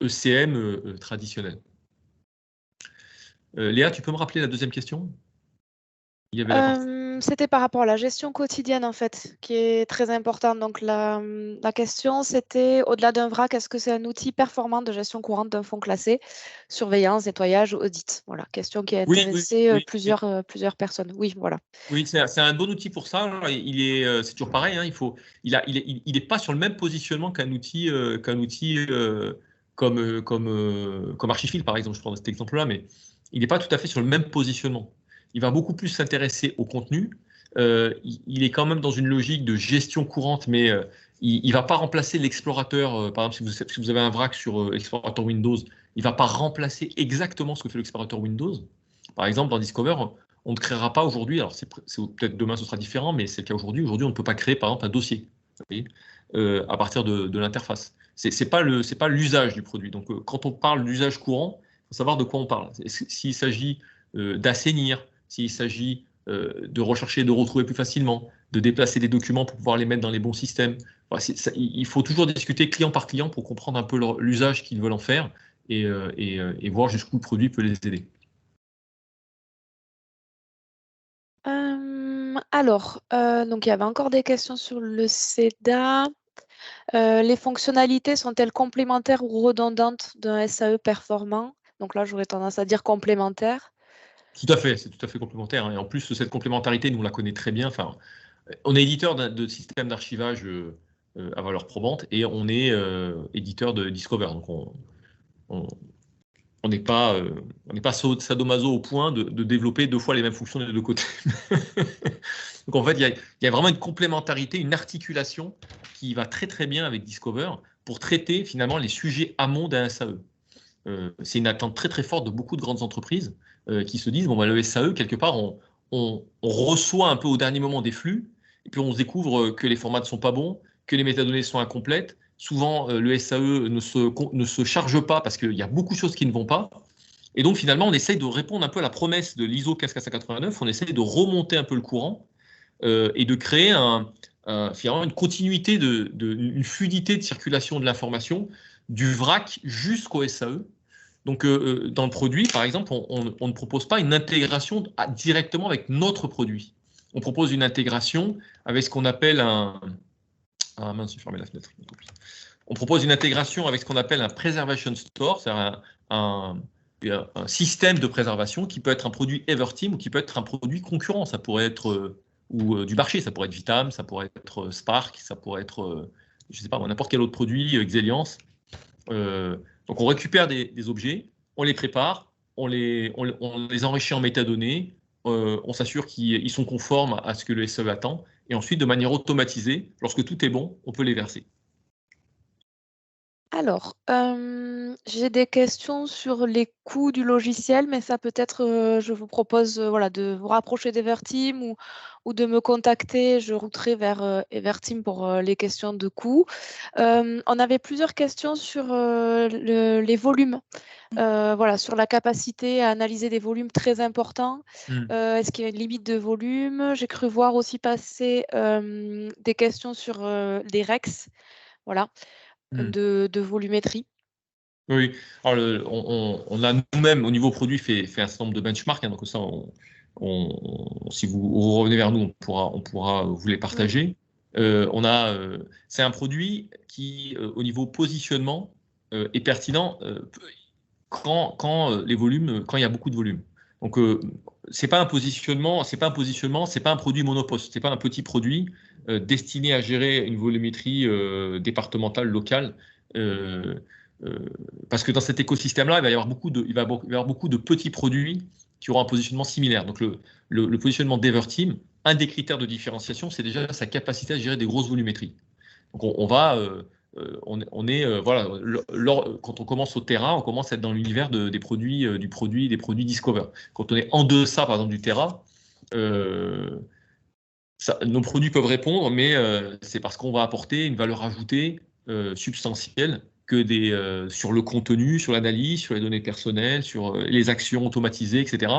ECM traditionnels. Léa, tu peux me rappeler la deuxième question? Il y avait c'était par rapport à la gestion quotidienne, en fait, qui est très importante. Donc, la question, c'était, au-delà d'un vrac, est-ce que c'est un outil performant de gestion courante d'un fonds classé? Surveillance, nettoyage, audit. Voilà, question qui a intéressé plusieurs personnes. Oui, voilà. Oui, c'est un bon outil pour ça. C'est toujours pareil. Hein, il n'est pas sur le même positionnement qu'un outil, comme Archifil, par exemple. Je prends cet exemple-là, mais il n'est pas tout à fait sur le même positionnement. Il va beaucoup plus s'intéresser au contenu. Il est quand même dans une logique de gestion courante, mais il ne va pas remplacer l'explorateur. Par exemple, si vous avez un vrac sur explorateur Windows, il ne va pas remplacer exactement ce que fait l'explorateur Windows. Par exemple, dans Discover, on ne créera pas aujourd'hui, alors peut-être demain ce sera différent, mais c'est le cas aujourd'hui. Aujourd'hui, on ne peut pas créer, par exemple, un dossier à partir de l'interface. Ce n'est pas l'usage du produit. Donc, quand on parle d'usage courant, il faut savoir de quoi on parle. S'il s'agit d'assainir, s'il s'agit de rechercher et de retrouver plus facilement, de déplacer des documents pour pouvoir les mettre dans les bons systèmes. Enfin, il faut toujours discuter client par client pour comprendre un peu l'usage qu'ils veulent en faire et voir jusqu'où le produit peut les aider. Alors, donc il y avait encore des questions sur le CEDA. Les fonctionnalités sont-elles complémentaires ou redondantes d'un SAE performant? Donc là, j'aurais tendance à dire complémentaire. Tout à fait, c'est tout à fait complémentaire. Hein. Et en plus, cette complémentarité, nous on la connaît très bien. Enfin, on est éditeur de systèmes d'archivage à valeur probante et on est éditeur de Discover. Donc on n'est pas sadomaso au point de développer 2 fois les mêmes fonctions des 2 côtés. Donc en fait, il y a vraiment une complémentarité, une articulation qui va très très bien avec Discover pour traiter finalement les sujets amont d'un SAE. C'est une attente très très forte de beaucoup de grandes entreprises qui se disent, bon, bah, le SAE, quelque part, on reçoit un peu au dernier moment des flux, et puis on se découvre que les formats ne sont pas bons, que les métadonnées sont incomplètes. Souvent, le SAE ne se charge pas parce qu'il y a beaucoup de choses qui ne vont pas. Et donc, finalement, on essaye de répondre un peu à la promesse de l'ISO 15489, on essaye de remonter un peu le courant et de créer finalement une continuité, une fluidité de circulation de l'information du VRAC jusqu'au SAE. Donc, dans le produit, par exemple, on ne propose pas une intégration directement avec notre produit. On propose une intégration avec ce qu'on appelle Ah mince, j'ai fermé la fenêtre. On propose une intégration avec ce qu'on appelle un preservation store, c'est-à-dire un système de préservation qui peut être un produit Everteam ou qui peut être un produit concurrent. Ça pourrait être du marché, ça pourrait être Vitam, ça pourrait être Spark, ça pourrait être, je ne sais pas, n'importe quel autre produit, Xeliance. Donc on récupère des objets, on les prépare, on les enrichit en métadonnées, on s'assure qu'ils sont conformes à ce que le SAE attend, et ensuite de manière automatisée, lorsque tout est bon, on peut les verser. Alors, j'ai des questions sur les coûts du logiciel, mais ça peut-être, je vous propose voilà, de vous rapprocher d'Everteam ou de me contacter. Je routerai vers Everteam pour les questions de coûts. On avait plusieurs questions sur les volumes. Voilà, sur la capacité à analyser des volumes très importants. Est-ce qu'il y a une limite de volume? J'ai cru voir aussi passer des questions sur les REX. Voilà. De volumétrie. Oui, alors on a nous-mêmes au niveau produit fait un certain nombre de benchmarks, hein, donc ça, si vous revenez vers nous, on pourra vous les partager. C'est un produit qui, au niveau positionnement, est pertinent quand les volumes, quand il y a beaucoup de volume. Donc, c'est pas un positionnement, c'est pas un produit monoposte, c'est pas un petit produit destiné à gérer une volumétrie départementale, locale. Parce que dans cet écosystème-là, il va y avoir beaucoup de petits produits qui auront un positionnement similaire. Donc, le positionnement d'Everteam, un des critères de différenciation, c'est déjà sa capacité à gérer des grosses volumétries. Donc, quand on commence au Tera, on commence à être dans l'univers des produits Discover. Quand on est en deçà, par exemple, du Tera, nos produits peuvent répondre, mais c'est parce qu'on va apporter une valeur ajoutée substantielle sur le contenu, sur l'analyse, sur les données personnelles, sur les actions automatisées, etc.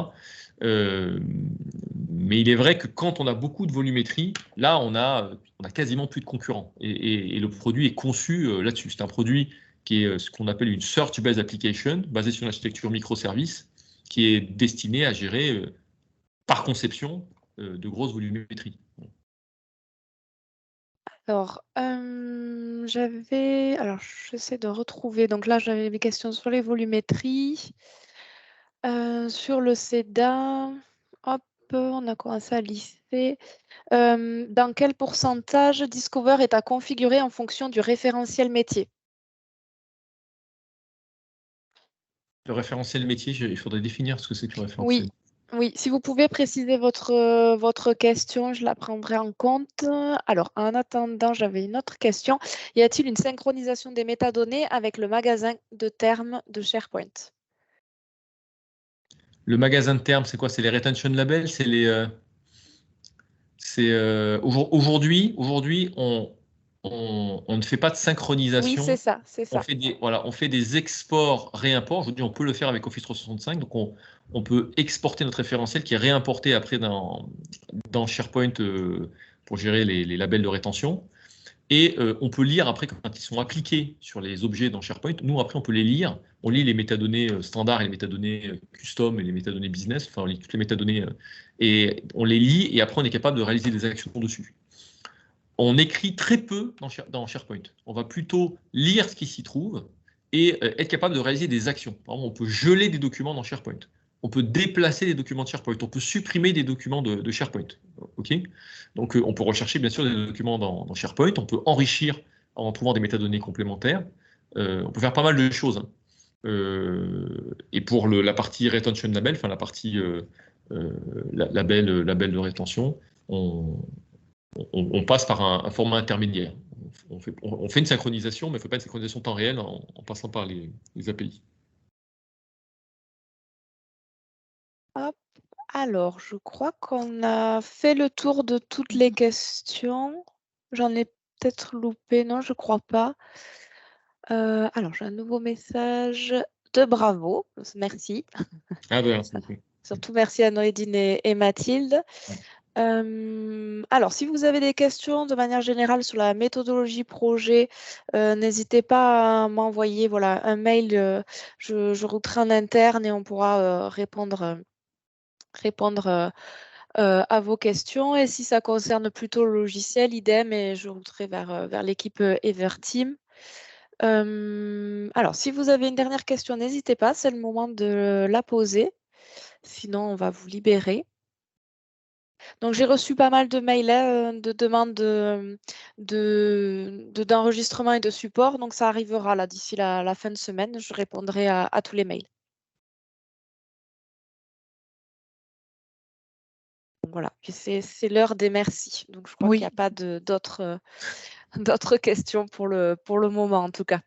Mais il est vrai que quand on a beaucoup de volumétrie, là, on a quasiment plus de concurrents. Et le produit est conçu là-dessus. C'est un produit qui est ce qu'on appelle une search-based application, basée sur une architecture microservice, qui est destinée à gérer, par conception, de grosses volumétries. Alors, j'essaie de retrouver. Donc là, j'avais des questions sur les volumétries. Sur le CEDA, hop, on a commencé à lister. Dans quel pourcentage Discover est à configurer en fonction du référentiel métier? Le référentiel métier, il faudrait définir ce que c'est que le référentiel. Oui. Oui, si vous pouvez préciser votre question, je la prendrai en compte. Alors, en attendant, j'avais une autre question. Y a-t-il une synchronisation des métadonnées avec le magasin de termes de SharePoint? Le magasin de termes, c'est quoi? C'est les retention labels? Aujourd'hui, on ne fait pas de synchronisation. Oui, c'est ça, c'est ça. On fait des exports, réimports. Je vous dis, on peut le faire avec Office 365. Donc, on peut exporter notre référentiel qui est réimporté après dans SharePoint pour gérer les labels de rétention. Et on peut lire après, quand ils sont appliqués sur les objets dans SharePoint, nous, après, on peut les lire. On lit les métadonnées standards et les métadonnées custom et les métadonnées business. Enfin, on lit toutes les métadonnées et on les lit et après, on est capable de réaliser des actions dessus. On écrit très peu dans SharePoint. On va plutôt lire ce qui s'y trouve et être capable de réaliser des actions. Par exemple, on peut geler des documents dans SharePoint. On peut déplacer des documents de SharePoint. On peut supprimer des documents de SharePoint. Okay, donc, on peut rechercher, bien sûr, des documents dans SharePoint. On peut enrichir en trouvant des métadonnées complémentaires. On peut faire pas mal de choses. Et pour la partie retention label, enfin la partie label de rétention, on passe par un format intermédiaire. On fait une synchronisation, mais on ne fait pas une synchronisation temps réel en passant par les API. Hop. Alors, je crois qu'on a fait le tour de toutes les questions. J'en ai peut-être loupé, non, je ne crois pas. Alors, j'ai un nouveau message de bravo, merci. Ah ben, merci beaucoup. Surtout merci à Noédine et Mathilde. Alors, si vous avez des questions de manière générale sur la méthodologie projet, n'hésitez pas à m'envoyer voilà, un mail. Je routerai en interne et on pourra répondre à vos questions. Et si ça concerne plutôt le logiciel, idem, et je routerai vers l'équipe Everteam. Alors, si vous avez une dernière question, n'hésitez pas, c'est le moment de la poser. Sinon, on va vous libérer. Donc, j'ai reçu pas mal de mails de demandes d'enregistrement et de support. Donc, ça arrivera là d'ici la fin de semaine. Je répondrai à tous les mails. Donc, voilà, c'est l'heure des merci. Donc, je crois qu'il n'y a pas d'autres questions pour le moment, en tout cas.